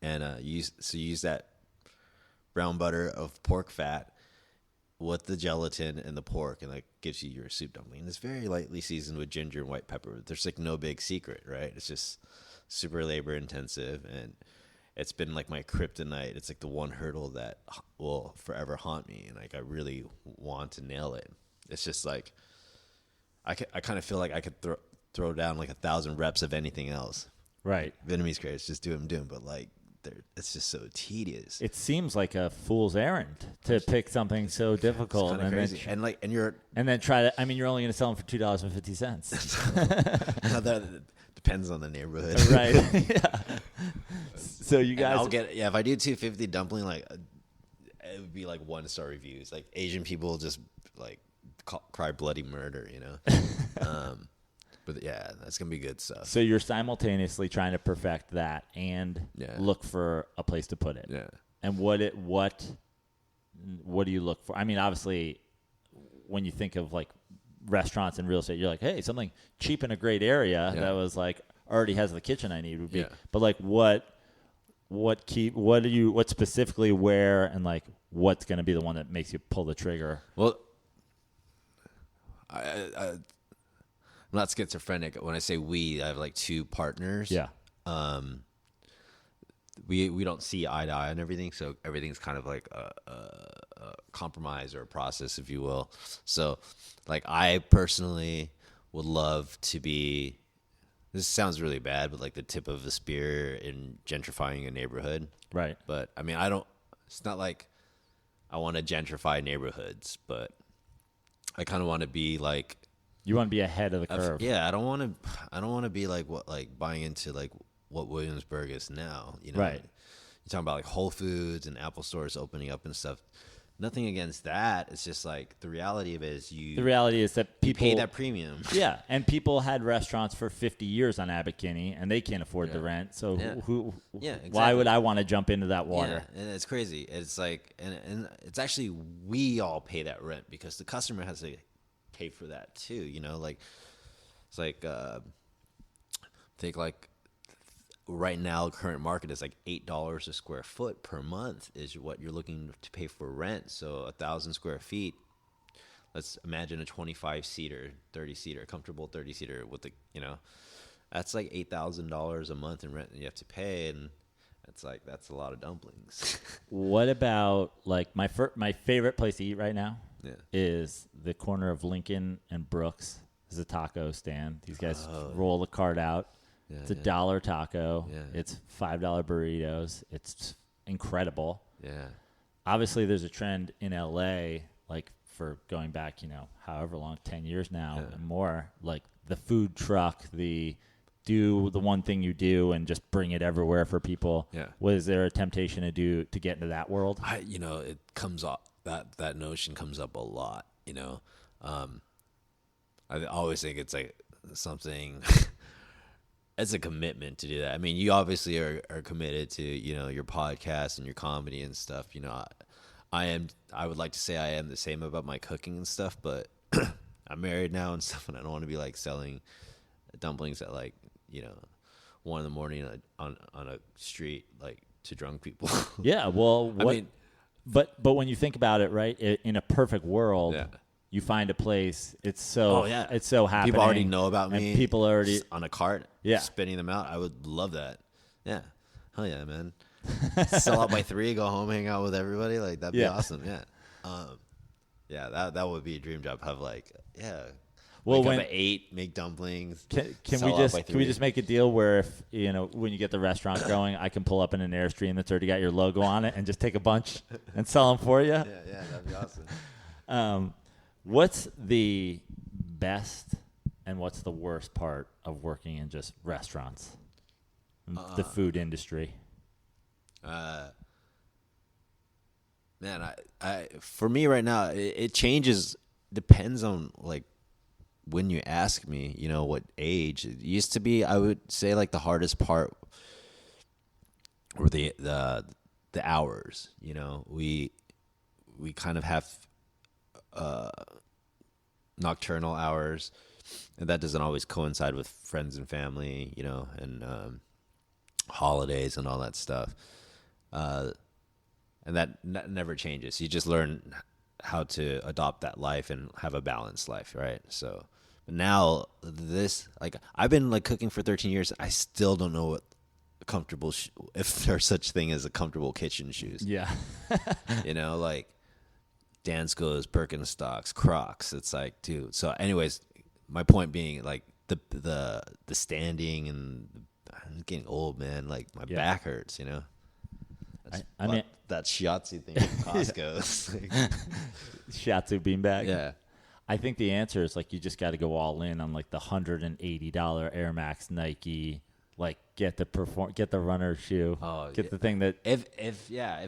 and you use that brown butter of pork fat with the gelatin and the pork, and like gives you your soup dumpling. And it's very lightly seasoned with ginger and white pepper. There's like no big secret, right? It's just super labor intensive, and it's been like my kryptonite. It's like the one hurdle that will forever haunt me, and like I really want to nail it. It's just like I kind of feel like I could throw down like 1,000 reps of anything else. Right. Vietnamese crates, just do them, but like it's just so tedious. It seems like a fool's errand to pick something so difficult It's kinda crazy. And then try to. I mean, you're only going to sell them for $2.50. that depends on the neighborhood, Right? Yeah. So you guys, I'll get if I do 250 dumpling, like it would be like 1-star reviews. Like Asian people just like cry bloody murder, you know. But yeah, that's gonna be good stuff. So you're simultaneously trying to perfect that and look for a place to put it. Yeah. And what do you look for? I mean, obviously, when you think of like restaurants and real estate, you're like, hey, something cheap in a great area that was like already has the kitchen I need would be. Yeah. But like, what specifically where, and like what's going to be the one that makes you pull the trigger? Well, I'm not schizophrenic. When I say we, I have like 2 partners. Yeah. We don't see eye to eye on everything, so everything's kind of like a compromise or a process, if you will. So, like, I personally would love to be. This sounds really bad, but like the tip of the spear in gentrifying a neighborhood. Right. But I mean, it's not like I want to gentrify neighborhoods, but I kind of want to be like. You want to be ahead of the curve. Yeah, I don't want to be like buying into like what Williamsburg is now. You know, right? You're talking about like Whole Foods and Apple stores opening up and stuff. Nothing against that. It's just like the reality of it is the reality is that people pay that premium. Yeah, and people had restaurants for 50 years on Abbot Kinney, and they can't afford the rent. So exactly. Why would I want to jump into that water? Yeah, and it's crazy. It's like, and it's actually we all pay that rent because the customer has to pay for that too, you know. Like it's like think like right now current market is like $8 a square foot per month is what you're looking to pay for rent. So 1,000 square feet, let's imagine a 25-seater 30-seater comfortable 30-seater with the, you know, that's like $8,000 a month in rent that you have to pay, and it's like that's a lot of dumplings. What about like my favorite place to eat right now is the corner of Lincoln and Brooks. There's a taco stand. These guys roll the cart out. It's a $1 taco. Yeah. It's $5 burritos. It's incredible. Yeah. Obviously, there's a trend in LA, like for going back, you know, however long, 10 years now and more, like the food truck, do the one thing you do and just bring it everywhere for people. Yeah. Was there a temptation to get into that world? You know, it comes up. That notion comes up a lot, you know. I always think it's like something it's a commitment to do that. I mean, you obviously are committed to, you know, your podcast and your comedy and stuff. You know, I would like to say I am the same about my cooking and stuff, but I'm married now and stuff, and I don't want to be like selling dumplings at like 1 a.m. on a street like to drunk people. Yeah, well, I mean, but when you think about it, right, in a perfect world, yeah. you find a place. It's so it's so happening. People already know about and me. People already on a cart, spinning them out. I would love that. Yeah, hell yeah, man. Sell out by 3, go home, hang out with everybody. Like that'd be awesome. Yeah, that would be a dream job. Have like well, wake when up at 8, make dumplings. Can we just make a deal where if when you get the restaurant going, I can pull up in an Airstream that's already got your logo on it and just take a bunch and sell them for you? Yeah, that'd be awesome. What's the best and what's the worst part of working in just restaurants, the food industry? Man, I for me right now, it changes. Depends on like when you ask me, what age. It used to be, I would say like the hardest part were the hours. We kind of have nocturnal hours, and that doesn't always coincide with friends and family, and holidays and all that stuff. And that never changes. You just learn how to adopt that life and have a balanced life, right? So now I've been like cooking for 13 years. I still don't know what comfortable if there's such thing as a comfortable kitchen shoes. Yeah. Like Dansko's, Birkenstocks, Crocs. It's like, dude. So anyways, my point being like the standing and I'm getting old, man. Like my back hurts, I mean that shiatsu thing from Costco. Shiatsu beanbag. Yeah. I think the answer is like you just got to go all in on like the $180 Air Max Nike. Like get the runner shoe. Get the thing that if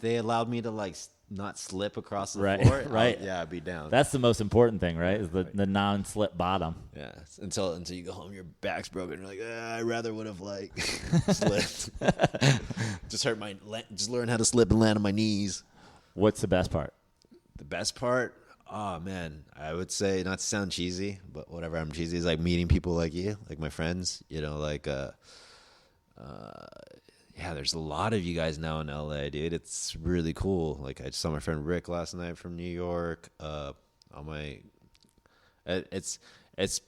they allowed me to like not slip across the right, floor, right? I'd be down. That's the most important thing, right? Is the non-slip bottom. Yeah. Until you go home, your back's broken. You're like, I rather would have like slipped. Just learn how to slip and land on my knees. What's the best part? The best part? Oh man, I would say, not to sound cheesy, but whatever, I'm cheesy, is like meeting people like you, like my friends. There's a lot of you guys now in LA, dude. It's really cool. Like I saw my friend Rick last night from New York. It's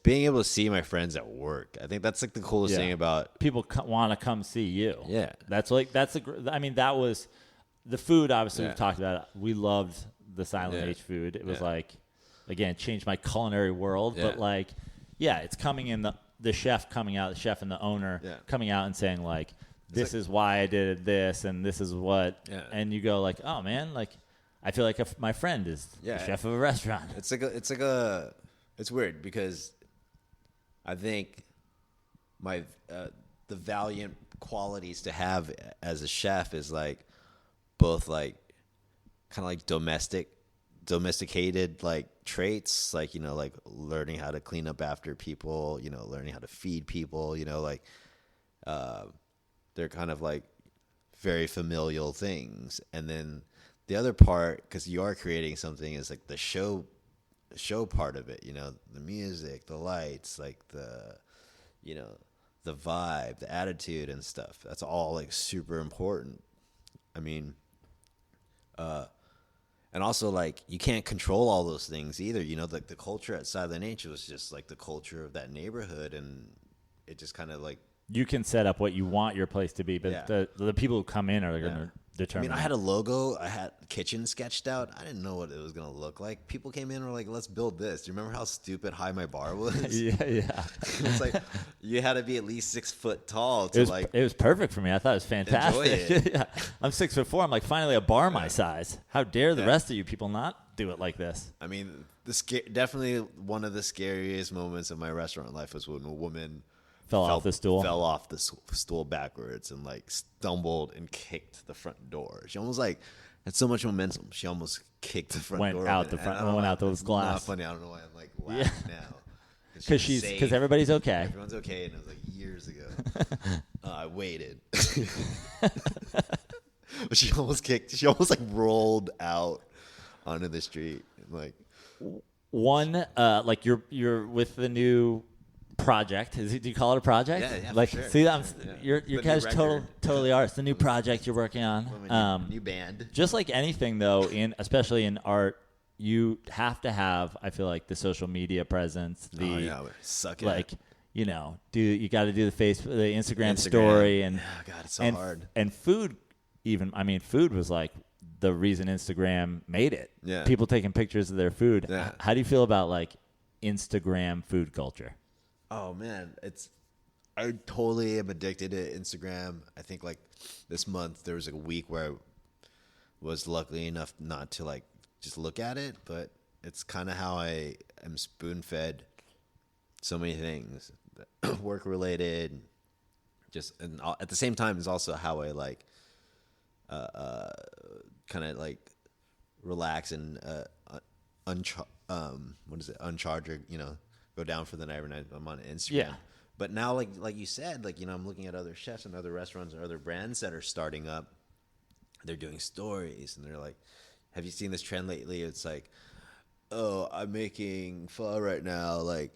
being able to see my friends at work. I think that's like the coolest thing about people want to come see you. Yeah, that was the food. Obviously, we've talked about it. We loved the Silent H food. It was like, again, changed my culinary world. But like, it's coming in the chef coming out, the chef and the owner coming out and saying like, this is why I did this, and this is what, and you go like, oh man, like I feel like my friend is the chef of a restaurant. It's weird because I think the valiant qualities to have as a chef is like both like kind of like domesticated like traits, like like learning how to clean up after people, learning how to feed people, they're kind of like very familial things. And then the other part, because you are creating something, is like the show part of it, the music, the lights, like the vibe, the attitude and stuff. That's all like super important. I mean, and also like you can't control all those things either. Like the culture at Silent H was just like the culture of that neighborhood, and it just kind of like, you can set up what you want your place to be, but the people who come in are going to determine. I mean, I had a logo, I had kitchen sketched out. I didn't know what it was going to look like. People came in and were like, let's build this. Do you remember how stupid high my bar was? Yeah. It's like you had to be at least 6 foot tall to it was perfect for me. I thought it was fantastic. Enjoy it. I'm 6'4". I'm like, finally a bar my size. How dare the rest of you people not do it like this? I mean, definitely one of the scariest moments of my restaurant life was when a woman fell off the stool backwards and like stumbled and kicked the front door. She almost like had so much momentum. She almost kicked the front door. Went out those glass. Not funny. I don't know why I'm like laughing now. Because everybody's okay. Everyone's okay, and it was like years ago. I waited. But she almost like rolled out onto the street. Like one, like you're with the new project. Do you call it a project? Yeah, like, for sure. see, Yeah. you're The guys new totally are. It's the new project you're working on. new band. Just like anything, though, especially in art, you have to have, I feel like, the social media presence. Suck it. Like, you got to do the Instagram story, and God, it's so hard. And food, food was like the reason Instagram made it. Yeah. People taking pictures of their food. Yeah. How do you feel about like Instagram food culture? Oh man, I totally am addicted to Instagram. I think like this month there was like a week where I was lucky enough not to like just look at it, but it's kind of how I am spoon fed so many things, work related, and at the same time is also how I like kind of like relax and uncharge or go down for the night when I'm on Instagram. Yeah. But now, like you said, like I'm looking at other chefs and other restaurants or other brands that are starting up. They're doing stories, and they're like, "Have you seen this trend lately?" It's like, "Oh, I'm making pho right now. Like,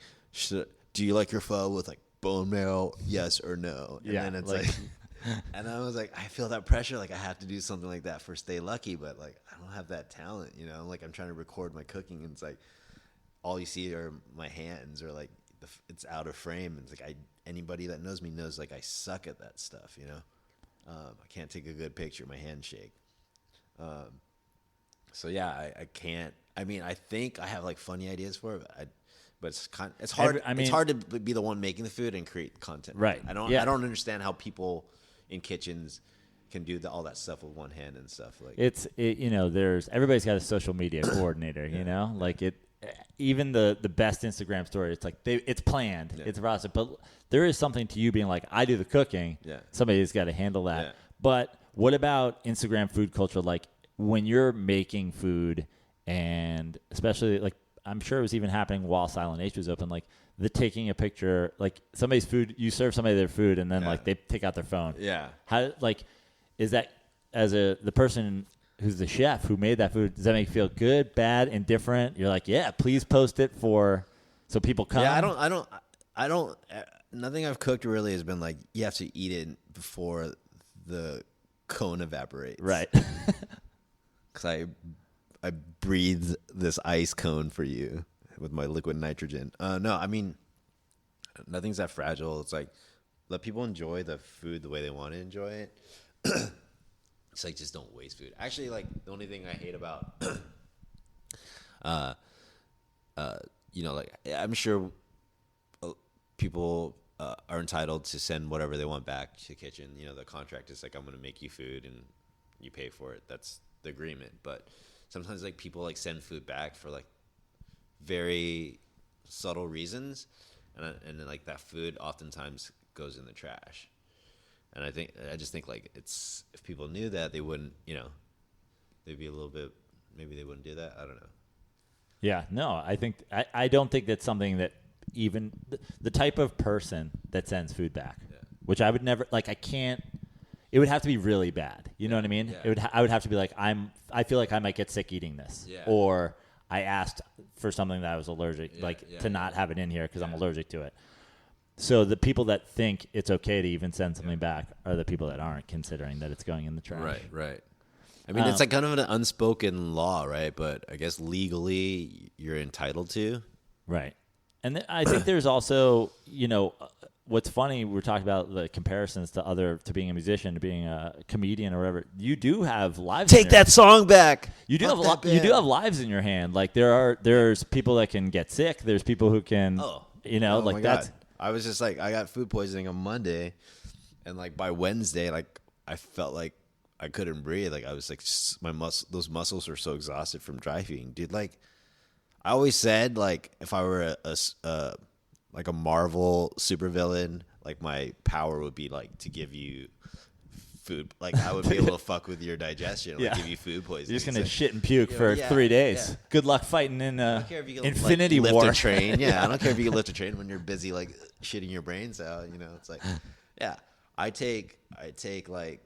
do you like your pho with like bone marrow? Yes or no?" And then it's like and I was like, I feel that pressure. Like I have to do something like that for Stay Lucky, but like I don't have that talent. Like I'm trying to record my cooking, and it's like all you see are my hands, or like it's out of frame. And it's like anybody that knows me knows like I suck at that stuff. I can't take a good picture. My hands shake. So yeah, I can't. I mean, I think I have like funny ideas for it, but it's hard. It's hard to be the one making the food and create content. Right. I don't understand how people in kitchens can do all that stuff with one hand and stuff. Like there's everybody's got a social media coordinator. Like even the best Instagram story. It's like it's planned. Yeah. It's a process, but there is something to you being like, I do the cooking. Yeah. Somebody's got to handle that. Yeah. But what about Instagram food culture? Like when you're making food, and especially like I'm sure it was even happening while Silent H was open, like the taking a picture, like somebody's food, you serve somebody their food, and then like they take out their phone. Yeah. How is that as the person who's the chef who made that food? Does that make you feel good, bad, indifferent? You're like, yeah, please post it so people come. Yeah, I don't. Nothing I've cooked really has been like you have to eat it before the cone evaporates. Right. Because I breathe this ice cone for you with my liquid nitrogen. No, I mean, nothing's that fragile. It's like, let people enjoy the food the way they want to enjoy it. It's like, just don't waste food. Actually, like, the only thing I hate about, like, I'm sure people are entitled to send whatever they want back to the kitchen. The contract is like, I'm going to make you food and you pay for it. That's the agreement. But sometimes like people like send food back for like very subtle reasons, and then like that food oftentimes goes in the trash. And I just think like it's, if people knew that, they wouldn't, they'd be a little bit, maybe they wouldn't do that. I don't know. Yeah, no, I don't think that's something that even the type of person that sends food back, which I would never, like, I can't. It would have to be really bad. You know what I mean? Yeah. I would have to be like, I feel like I might get sick eating this. Yeah. Or I asked for something that I was allergic, to not have it in here because I'm allergic to it. So the people that think it's okay to even send something back are the people that aren't considering that it's going in the trash. Right. I mean, it's like kind of an unspoken law, right? But I guess legally you're entitled to. Right. And I think there's also, what's funny, we're talking about the comparisons to being a musician, to being a comedian or whatever. You do have lives. Take that song back. You do have lives in your hand. Like there's people that can get sick. There's people who can, like that's. God. I was just like, I got food poisoning on Monday, and like by Wednesday, like I felt like I couldn't breathe. Like I was like, those muscles were so exhausted from dry feeding, dude. Like I always said, like if I were like a Marvel supervillain, like my power would be like to give you food. Like I would be able to fuck with your digestion, like give you food poisoning. You're just gonna shit and puke for 3 days. Yeah. Good luck fighting in Infinity War. Lift a train. Yeah, I don't care if you can lift a train when you're busy like shitting your brains out. It's like, yeah. I take like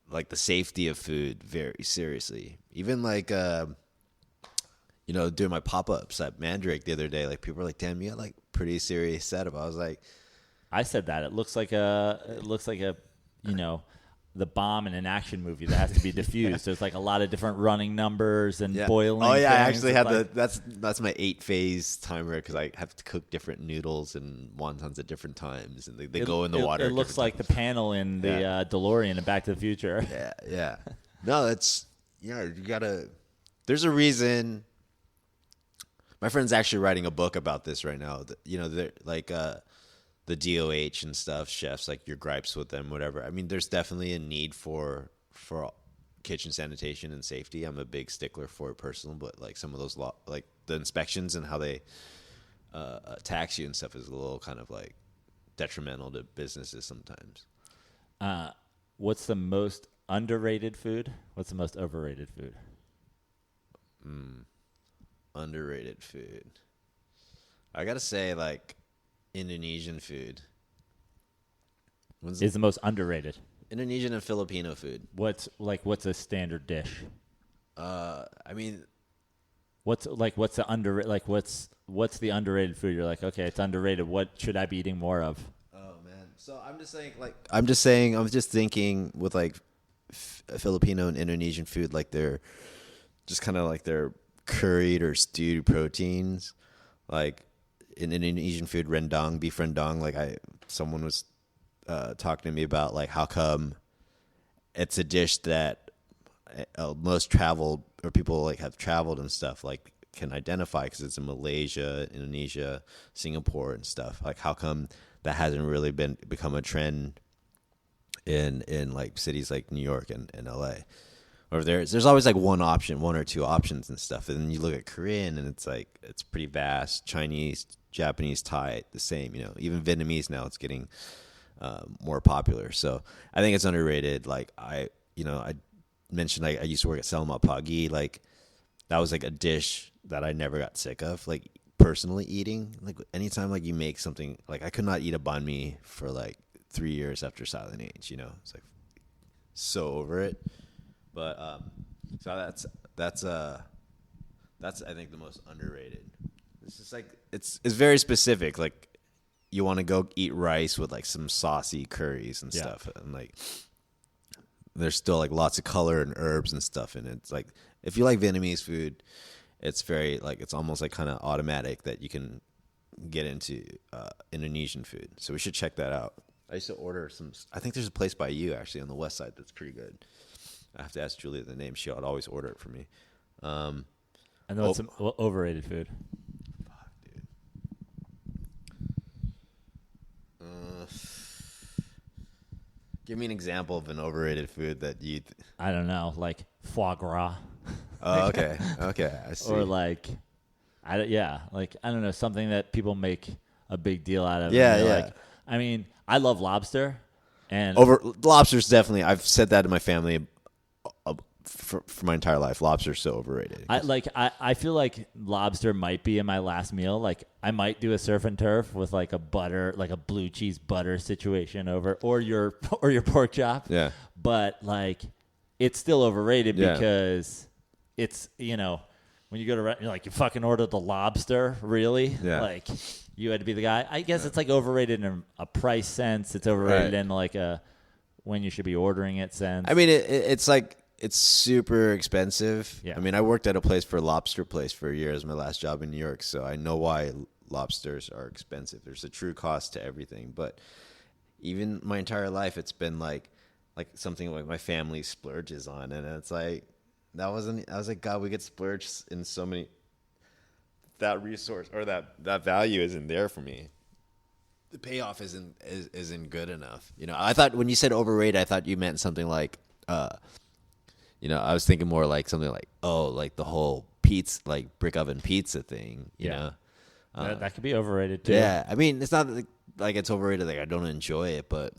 like the safety of food very seriously. Even like, doing my pop-ups at Mandrake the other day, like people were like, damn, you got like pretty serious setup. I was like, I said that. It looks like a the bomb in an action movie that has to be diffused. There's like a lot of different running numbers and boiling. Oh yeah, I things. actually It's had like, that's my 8-phase timer because I have to cook different noodles and wontons at different times, and they go in the water. It looks like the panel in the DeLorean in Back to the Future. Yeah. No, you gotta. There's a reason. My friend's actually writing a book about this right now. They're like the DOH and stuff, chefs, like your gripes with them, whatever. I mean, there's definitely a need for kitchen sanitation and safety. I'm a big stickler for it personally, but like some of those like the inspections and how they tax you and stuff is a little kind of like detrimental to businesses sometimes. What's the most underrated food? What's the most overrated food? Underrated food. I gotta say, like, Indonesian food Is the most underrated. Indonesian and Filipino food. What's a standard dish? I mean, What's the underrated food? You're like, okay, it's underrated. What should I be eating more of? oh man. So I'm just thinking with like Filipino and Indonesian food, like they're just kind of like their curried or stewed proteins, like in Indonesian food, rendang, beef rendang. Like someone was talking to me about like how come it's a dish that most traveled or people like have traveled and stuff like can identify because it's in Malaysia, Indonesia, Singapore and stuff. Like how come that hasn't really become a trend in like cities like New York and LA? Or there's always like one or two options and stuff. And then you look at Korean and it's like it's pretty vast. Chinese, Japanese, Thai, the same. Even Vietnamese now it's getting more popular. So I think it's underrated. Like I mentioned I used to work at Selamat Pagi. Like that was like a dish that I never got sick of. Like personally eating. Like anytime like you make something like I could not eat a banh mi for like 3 years after Silent Age. It's like so over it. But so that's I think the most underrated. It's just like it's very specific. Like you want to go eat rice with like some saucy curries and stuff, and like there's still like lots of color and herbs and stuff in it. It's like if you like Vietnamese food, it's very like it's almost like kind of automatic that you can get into Indonesian food. So we should check that out. I used to order some. I think there's a place by you actually on the west side that's pretty good. I have to ask Julia the name. She would always order it for me. I know it's some overrated food. Fuck, dude. Give me an example of an overrated food that you. I don't know, like foie gras. Oh, okay. Okay, I see. Or like, I don't know, something that people make a big deal out of. Yeah, and yeah. Like, I mean, I love lobster, and Lobster's definitely. I've said that to my family for my entire life. Lobster's so overrated. I feel like lobster might be in my last meal. Like I might do a surf and turf with like a blue cheese butter situation over or your pork chop. Yeah. But like it's still overrated Yeah. because it's when you go to you're like you fucking ordered the lobster, really? Yeah. Like you had to be the guy. I guess it's like overrated in a price sense. It's overrated Right. in like a when you should be ordering it sense. I mean, it's like it's super expensive. Yeah. I mean, I worked at a lobster place for a year as my last job in New York, so I know why lobsters are expensive. There's a true cost to everything, but even my entire life, it's been like something like my family splurges on, and it's like I was like, God, we get splurged in so many. That resource or that value isn't there for me. The payoff isn't good enough. I thought when you said overrated, I thought you meant something like, I was thinking more like something like, like the whole pizza, like brick oven pizza thing. You know, that could be overrated too. Yeah, I mean, it's not like it's overrated. Like I don't enjoy it, but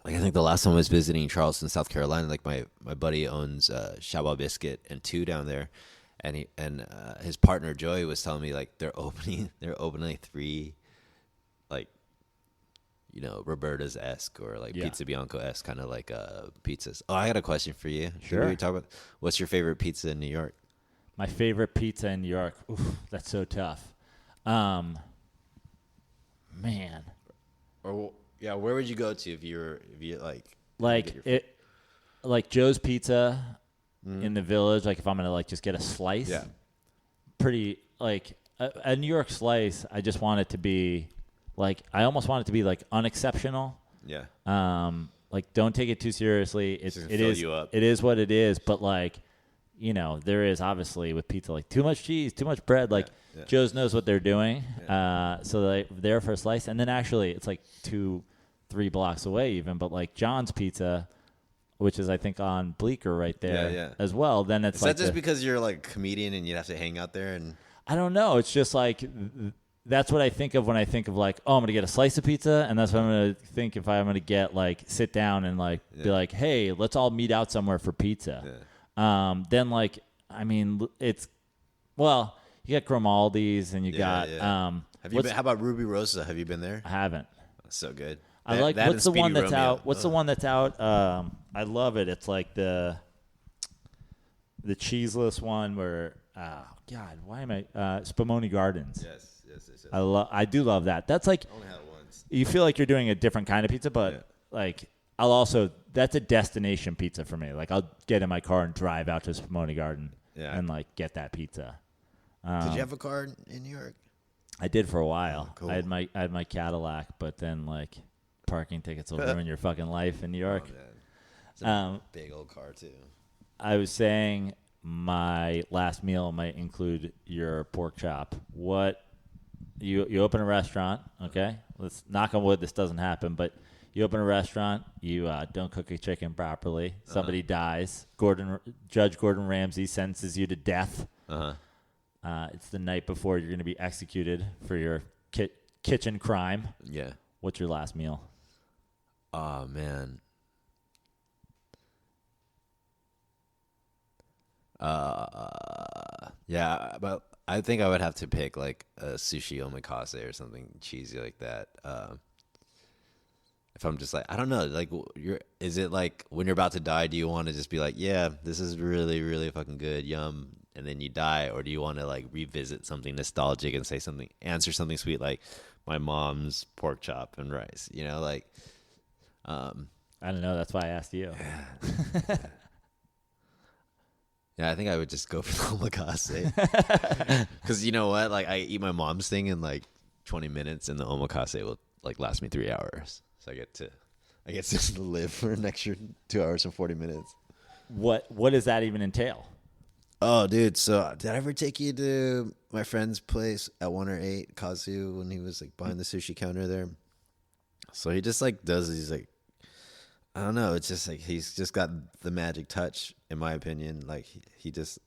like I think the last time I was visiting Charleston, South Carolina, like my buddy owns Shaba Biscuit and 2 down there, and his partner Joey was telling me like they're opening 3 like Roberta's esque or like Yeah. Pizza Bianco esque kind of like pizzas. Oh, I got a question for you. Sure. Can we talk about what's your favorite pizza in New York? My favorite pizza in New York. Oof, that's so tough. Man. Or where would you go to if you Like Joe's Pizza in the Village. Like if I'm gonna like just get a slice, pretty like a New York slice. I just want it to be like I almost want it to be like unexceptional. Yeah. Like don't take it too seriously. It fill you up. It is what it is. But like, there is obviously with pizza like too much cheese, too much bread. Like Joe's knows what they're doing. So they're there for a slice, and then actually it's like 2-3 blocks away even. But like John's Pizza, which is I think on Bleecker right there as well. Then it's is like that just because you're like a comedian and you have to hang out there and I don't know. It's just like that's what I think of when I think of like, oh, I'm gonna get a slice of pizza, and that's what I'm gonna think if I'm gonna get like sit down and like be like, hey, let's all meet out somewhere for pizza. Then like I mean it's you got Grimaldi's and you got have you been, how about Ruby Rosa? Have you been there? I haven't. So good. I like what's the one that's out? What's the one that's out? I love it. It's like the cheeseless one where God, why am I Spumoni Gardens? Yes. I do love that. That's like I only had it once. you feel like you're doing a different kind of pizza, but like that's a destination pizza for me. Like I'll get in my car and drive out to Spumoni Garden and like get that pizza. Did you have a car in New York? I did for a while. Cool. I had my Cadillac, but then like parking tickets will ruin your fucking life in New York. It's a big old car too. I was saying my last meal might include your pork chop. What you open a restaurant, okay? Let's knock on wood this doesn't happen, but you open a restaurant, you don't cook a chicken properly, somebody dies. Judge Gordon Ramsay sentences you to death. It's the night before you're going to be executed for your kitchen crime. Yeah. What's your last meal? Oh man. But I think I would have to pick like a sushi omakase or something cheesy like that. If I'm just like, I don't know, like is it like when you're about to die, do you want to just be like, yeah, this is really, really fucking good, yum, and then you die, or do you want to like revisit something nostalgic and answer something sweet like my mom's pork chop and rice, like. I don't know. That's why I asked you. Yeah, I think I would just go for the omakase. Because you know what? Like, I eat my mom's thing in like 20 minutes, and the omakase will like last me 3 hours. So I get to live for an extra 2 hours and 40 minutes. What does that even entail? Oh, dude. So did I ever take you to my friend's place at 108 Kazu when he was like behind the sushi counter there? So he just like does these like, I don't know. It's just like he's just got the magic touch, in my opinion. Like he just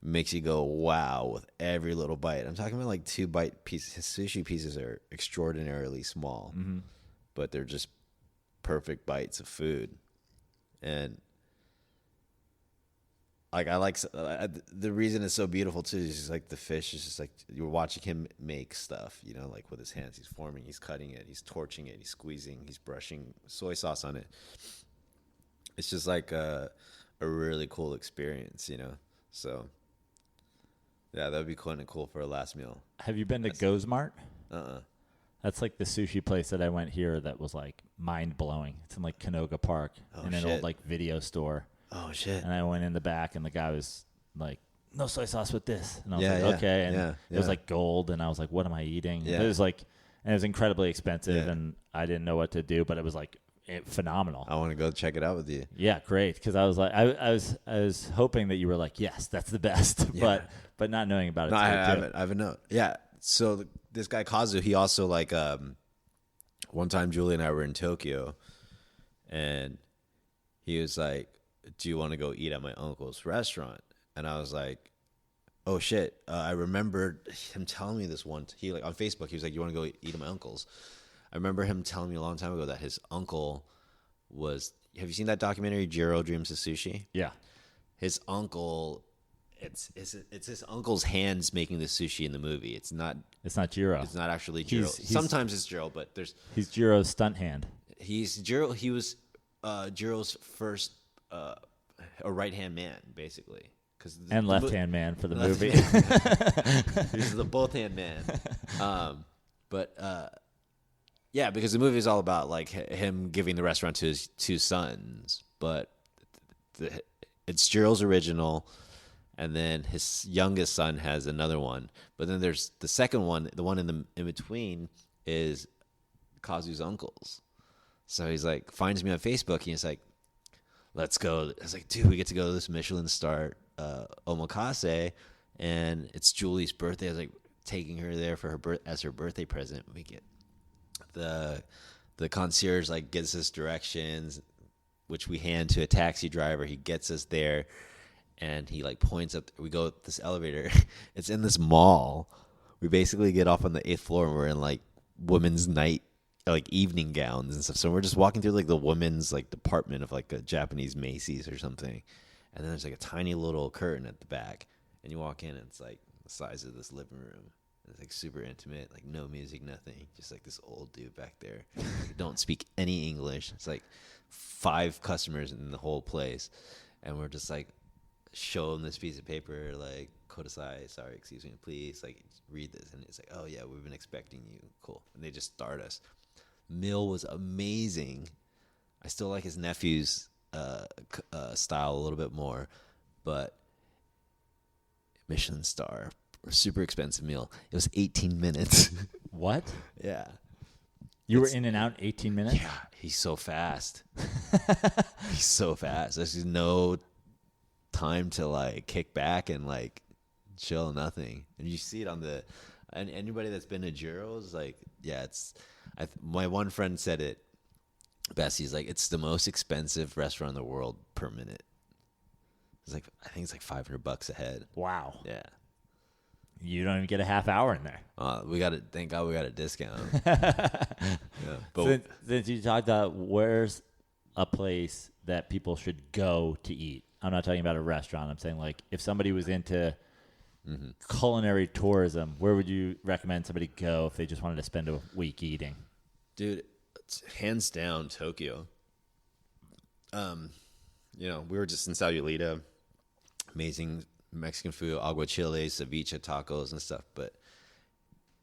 makes you go wow with every little bite. I'm talking about like 2-bite pieces. His sushi pieces are extraordinarily small, but they're just perfect bites of food. And like the reason it's so beautiful too is just like the fish is just like you're watching him make stuff, like with his hands. He's forming, he's cutting it, he's torching it, he's squeezing, he's brushing soy sauce on it. It's just like a really cool experience, So yeah, that would be kind of cool for a last meal. Have you been to Gozmart? Uh-uh. That's like the sushi place that I went here that was like mind blowing. It's in like Canoga Park in an old like video store. Oh shit! And I went in the back, and the guy was like, "No soy sauce with this," and I was like, "Okay." And it was like gold, and I was like, "What am I eating?" Yeah. It was like, and it was incredibly expensive, and I didn't know what to do, but it was like phenomenal. I want to go check it out with you. Yeah, great. Because I was like, I was hoping that you were like, yes, that's the best, but not knowing about it. No, I haven't known. Yeah. So this guy Kazu, he also like one time Julie and I were in Tokyo, and he was like, do you want to go eat at my uncle's restaurant? And I was like, oh shit. I remembered him telling me this one. He like on Facebook, he was like, you want to go eat at my uncle's? I remember him telling me a long time ago that his uncle was. Have you seen that documentary, Jiro Dreams of Sushi? Yeah. His uncle, it's his uncle's hands making the sushi in the movie. It's not It's not Jiro. It's not actually Jiro. Sometimes it's Jiro, but he's Jiro's stunt hand. He's Jiro. He was Jiro's first a right-hand man, basically. And left-hand man for the movie. He's the both-hand man. Yeah, because the movie is all about like him giving the restaurant to his two sons, but it's Jiro's original, and then his youngest son has another one. But then there's the second one, the one in between is Kazu's uncle's. So he's like finds me on Facebook, and he's like, "Let's go." I was like, "Dude, we get to go to this Michelin star omakase, and it's Julie's birthday." I was like taking her there for as her birthday present. We get the concierge like gives us directions, which we hand to a taxi driver. He gets us there, and he like points up. We go up this elevator. It's in this mall. We basically get off on the 8th floor, and we're in like women's night, like evening gowns and stuff. So we're just walking through like the women's like department of like a Japanese Macy's or something. And then there's like a tiny little curtain at the back, and you walk in, and it's like the size of this living room. It's like super intimate, like no music, nothing. Just like this old dude back there. Don't speak any English. It's like 5 customers in the whole place. And we're just like, show him this piece of paper, like, Kodasai, sorry, excuse me, please, like, read this. And it's like, oh yeah, we've been expecting you. Cool. And they just start us. Meal was amazing. I still like his nephew's style a little bit more, but Michelin star, super expensive meal. It was 18 minutes. What? Yeah. You were in and out in 18 minutes? Yeah, he's so fast. He's so fast. There's no time to like kick back and like chill, nothing. And you see it on and anybody that's been to Jiro's, like, yeah, my one friend said it best. He's like, it's the most expensive restaurant in the world per minute. It's like, I think it's like $500 a head. Wow. Yeah. You don't even get a half hour in there. Thank God we got a discount. Yeah. But Since you talked about where's a place that people should go to eat. I'm not talking about a restaurant. I'm saying like if somebody was into culinary tourism, where would you recommend somebody go if they just wanted to spend a week eating? Dude, it's hands down Tokyo. We were just in Sayulita. Amazing Mexican food, aguachiles, ceviche, tacos, and stuff. But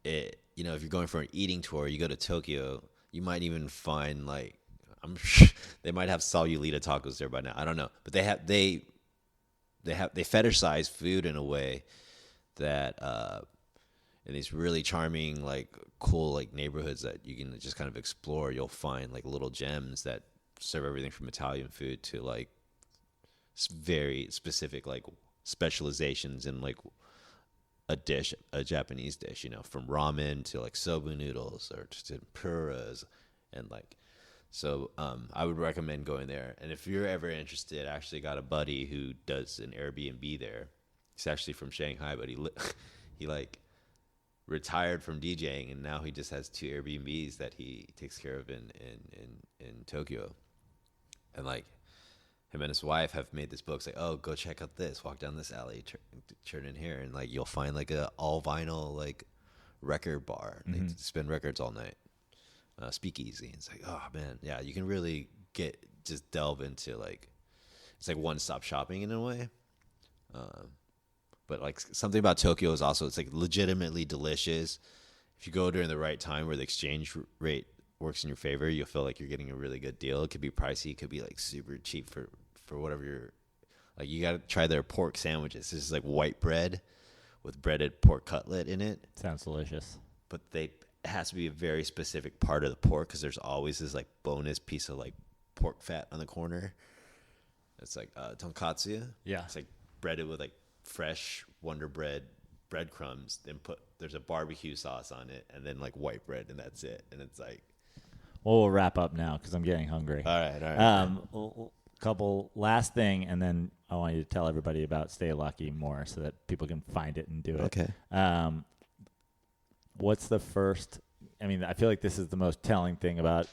if you're going for an eating tour, you go to Tokyo, you might even find like, I'm sure they might have Sayulita tacos there by now. I don't know, but they fetishize food in a way that in these really charming, like cool, like neighborhoods that you can just kind of explore. You'll find like little gems that serve everything from Italian food to like very specific like specializations in like a Japanese dish, from ramen to like soba noodles or to tempuras, and like, so I would recommend going there. And if you're ever interested, I actually got a buddy who does an Airbnb there. He's actually from Shanghai, but he like retired from DJing, and now he just has 2 Airbnbs that he takes care of in Tokyo. And like him and his wife have made this book. It's like, oh, go check out this, walk down this alley, turn in here, and like you'll find like a all vinyl like record bar. They spin records all night. Speakeasy. It's like, oh man, yeah, you can really just delve into like, it's like one-stop shopping in a way. But like something about Tokyo is also, it's like legitimately delicious. If you go during the right time where the exchange rate works in your favor, you'll feel like you're getting a really good deal. It could be pricey, it could be like super cheap for whatever you're like. You got to try their pork sandwiches. This is like white bread with breaded pork cutlet in it. Sounds delicious. But it has to be a very specific part of the pork, because there's always this like bonus piece of like pork fat on the corner. It's like tonkatsu. Yeah. It's like breaded with like fresh Wonder Bread breadcrumbs, then there's a barbecue sauce on it, and then like white bread, and that's it. And it's like, well, we'll wrap up now because I'm getting hungry. All right. Couple last thing, and then I want you to tell everybody about Stay Lucky more so that people can find it and do it. Okay. What's the first? I mean, I feel like this is the most telling thing about.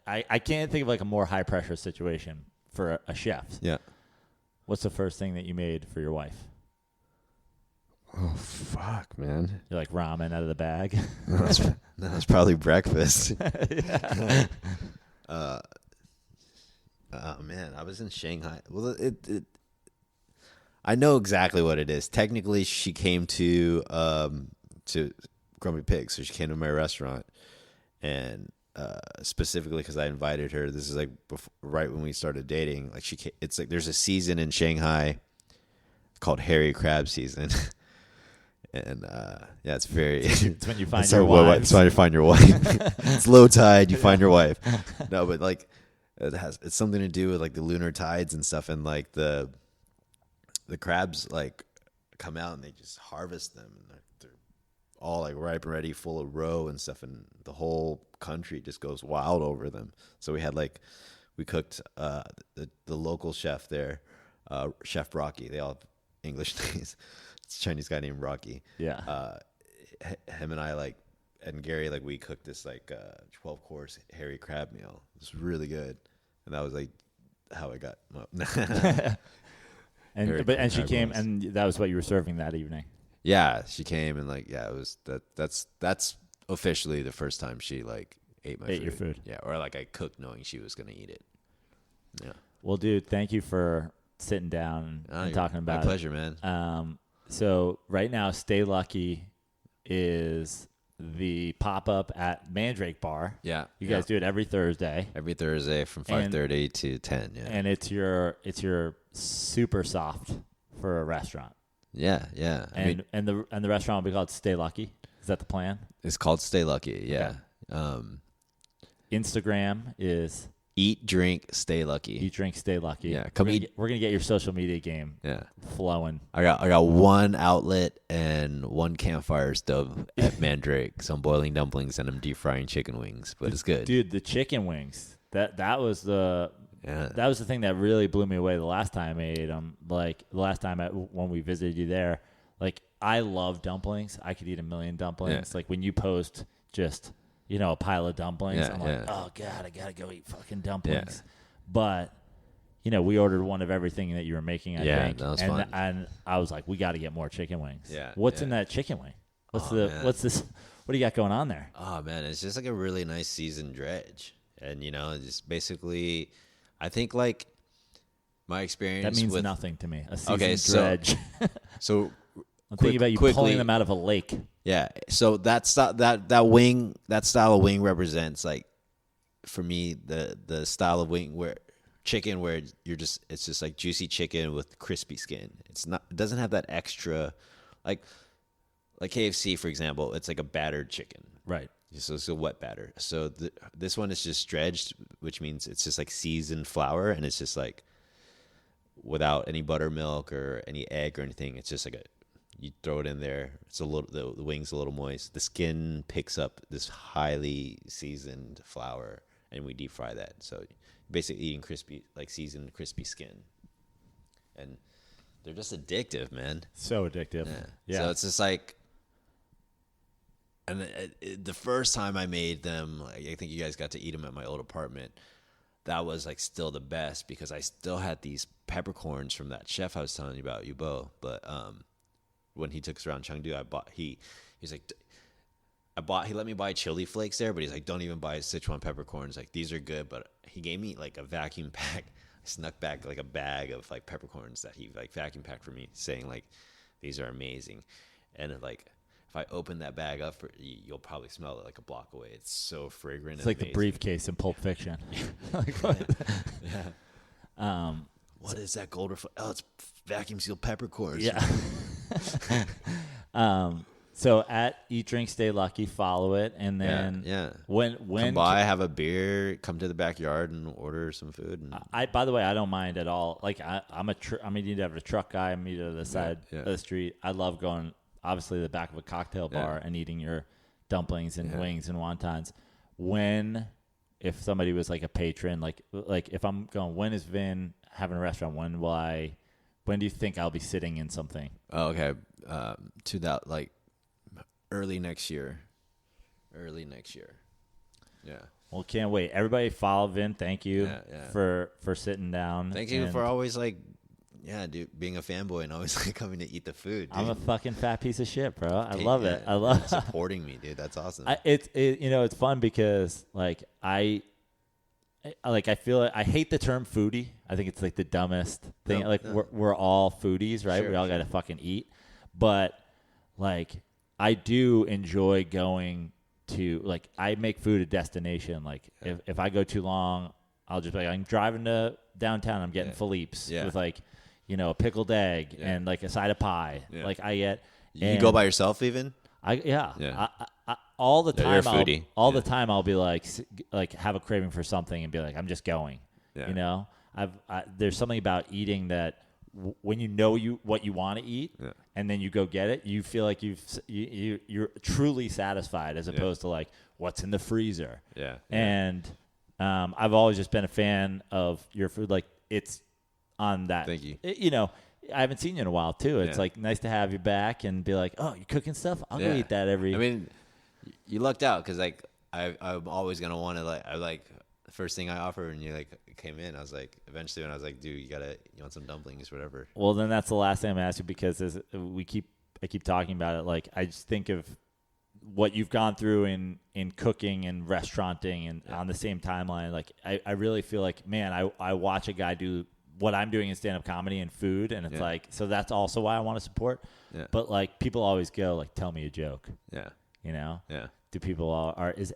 I can't think of like a more high pressure situation for a chef. Yeah. What's the first thing that you made for your wife? Oh fuck, man. You're like ramen out of the bag. No, that's probably breakfast. Oh man, I was in Shanghai. Well, I know exactly what it is. Technically, she came to Grumpy Pig, so she came to my restaurant, and specifically because I invited her. This is like right when we started dating. Like it's like there's a season in Shanghai called hairy crab season. And yeah, it's very. It's when you find your wife. It's when you find your wife. It's low tide. You find your wife. No, but like it's something to do with like the lunar tides and stuff, and like the crabs like come out and they just harvest them, and they're all like ripe and ready, full of roe and stuff, and the whole country just goes wild over them. So we cooked the local chef there, Chef Rocky. They all have English names. It's a Chinese guy named Rocky. Yeah. Him and I and Gary, we cooked this 12-course hairy crab meal. It was really good. And that was like how I got. And she came, and that was what you were serving that evening. Yeah, she came and it was that's officially the first time she ate your food. Yeah, or I cooked knowing she was gonna eat it. Yeah. Well, dude, thank you for sitting down and talking about my pleasure, man. So right now, Stay Lucky is the pop-up at Mandrake Bar. Yeah. You guys do it every Thursday. Every Thursday from 5:30 to 10. Yeah. And it's your super soft for a restaurant. Yeah, yeah. And the restaurant will be called Stay Lucky. Is that the plan? It's called Stay Lucky. Yeah. Okay. Instagram is Eat, Drink, Stay Lucky. Eat, Drink, Stay Lucky. Yeah. We're gonna get your social media game flowing. I got one outlet and one campfire stove at Mandrake. So I'm boiling dumplings and I'm deep frying chicken wings, but it's good. Dude, the chicken wings. That was the thing that really blew me away the last time I made them. Like the last time when we visited you there. Like I love dumplings. I could eat a million dumplings. Yeah. Like when you post just a pile of dumplings. Yeah, I'm like, oh God, I gotta go eat fucking dumplings. Yeah. But we ordered one of everything that you were making. I think. That was and fun. And I was like, we got to get more chicken wings. Yeah. What's in that chicken wing? What's this? What do you got going on there? Oh man, it's just a really nice seasoned dredge, and just basically, I think my experience. That means with, nothing to me. A seasoned dredge. So I'm thinking about you pulling them out of a lake. Yeah. So that style of wing represents for me the style of wing where it's just like juicy chicken with crispy skin. It doesn't have that extra like KFC, for example. It's like a battered chicken. Right. So it's a wet batter. So this one is just dredged, which means it's just seasoned flour, and it's just without any buttermilk or any egg or anything. It's just you throw it in there. It's the wing's a little moist. The skin picks up this highly seasoned flour, and we deep fry that. So basically eating crispy, seasoned crispy skin, and they're just addictive, man. So addictive. Yeah. So it's just and the first time I made them, I think you guys got to eat them at my old apartment. That was still the best because I still had these peppercorns from that chef I was telling you about, Yubo. But when he took us around Chengdu, he's like, he let me buy chili flakes there, but he's like, don't even buy Sichuan peppercorns. These are good. But he gave me a vacuum pack. I snuck back a bag of peppercorns that he vacuum packed for me, saying these are amazing. And if I open that bag up, you'll probably smell it a block away. It's so fragrant. It's like amazing. The briefcase in Pulp Fiction. Yeah. What is that golden? Oh, it's vacuum sealed peppercorns. Yeah. So at Eat, Drink, Stay Lucky, follow it, and then when come by, have a beer, come to the backyard and order some food. And by the way, I don't mind at all. I'm a need to have a truck guy. I'm either the side of the street. I love going obviously to the back of a cocktail bar and eating your dumplings and wings and wontons. If somebody was a patron, if I'm going, when is Vin having a restaurant? When do you think I'll be sitting in something? Oh, okay. To that, early next year. Yeah. Well, can't wait. Everybody follow Vin. Thank you Yeah. for sitting down. Thank you for always yeah, dude, being a fanboy and always like coming to eat the food. Dude. I'm a fucking fat piece of shit, bro. I love it. I love supporting me, dude. That's awesome. It's fun because like I feel like I hate the term foodie. I think it's like the dumbest thing. We're all foodies, right? Sure, we all got to fucking eat. But like I do enjoy going to like I make food a destination. Like if I go too long, I'll just be like I'm driving to downtown. I'm getting Philippe's with like a pickled egg and like a side of pie. Yeah. Like I get. You go by yourself even? I all the time. You're a foodie. The time I'll be like have a craving for something and be like I'm just going. Yeah. There's something about eating that when you know what you want to eat and then you go get it, you feel like you're truly satisfied as opposed to like what's in the freezer. Yeah. And I've always just been a fan of your food. Like it's on that. Thank you. I haven't seen you in a while too. It's like nice to have you back and be like, oh, you're cooking stuff. I'll go eat that every. I mean, you lucked out because like I'm always gonna want to like the first thing I offered when you like came in, I was like eventually when I was like, dude, you want some dumplings, whatever. Well, then that's the last thing I'm gonna ask you because I keep talking about it. Like I just think of what you've gone through in cooking and restauranting and on the same timeline. Like I really feel like, man, I watch a guy do what I'm doing in stand-up comedy and food, and it's like, so that's also why I want to support. Yeah. But like people always go like, tell me a joke. Yeah. Yeah. Do people is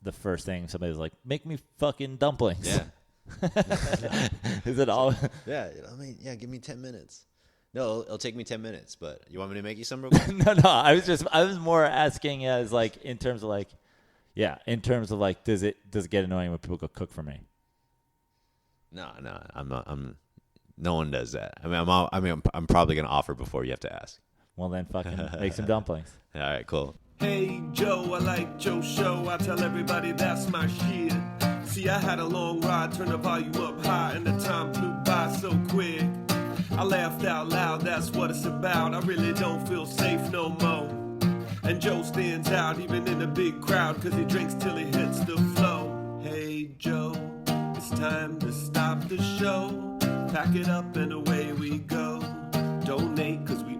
the first thing somebody's like, make me fucking dumplings? Yeah. Is it all? Yeah. Give me 10 minutes. No, it'll take me 10 minutes, but you want me to make you some real quick? No. I was more asking as like, in terms of like, does it get annoying when people go cook for me? No, I'm not. No one does that. I'm probably gonna offer before you have to ask. Well, then fucking make some dumplings. All right, cool. Hey Joe, I like Joe's show. I tell everybody that's my shit. See, I had a long ride, turn the volume up high, and the time flew by so quick. I laughed out loud, that's what it's about. I really don't feel safe no more. And Joe stands out even in a big crowd, cause he drinks till he hits the flow. Hey Joe, it's time to stop the show. Pack it up and away we go. Donate, cause we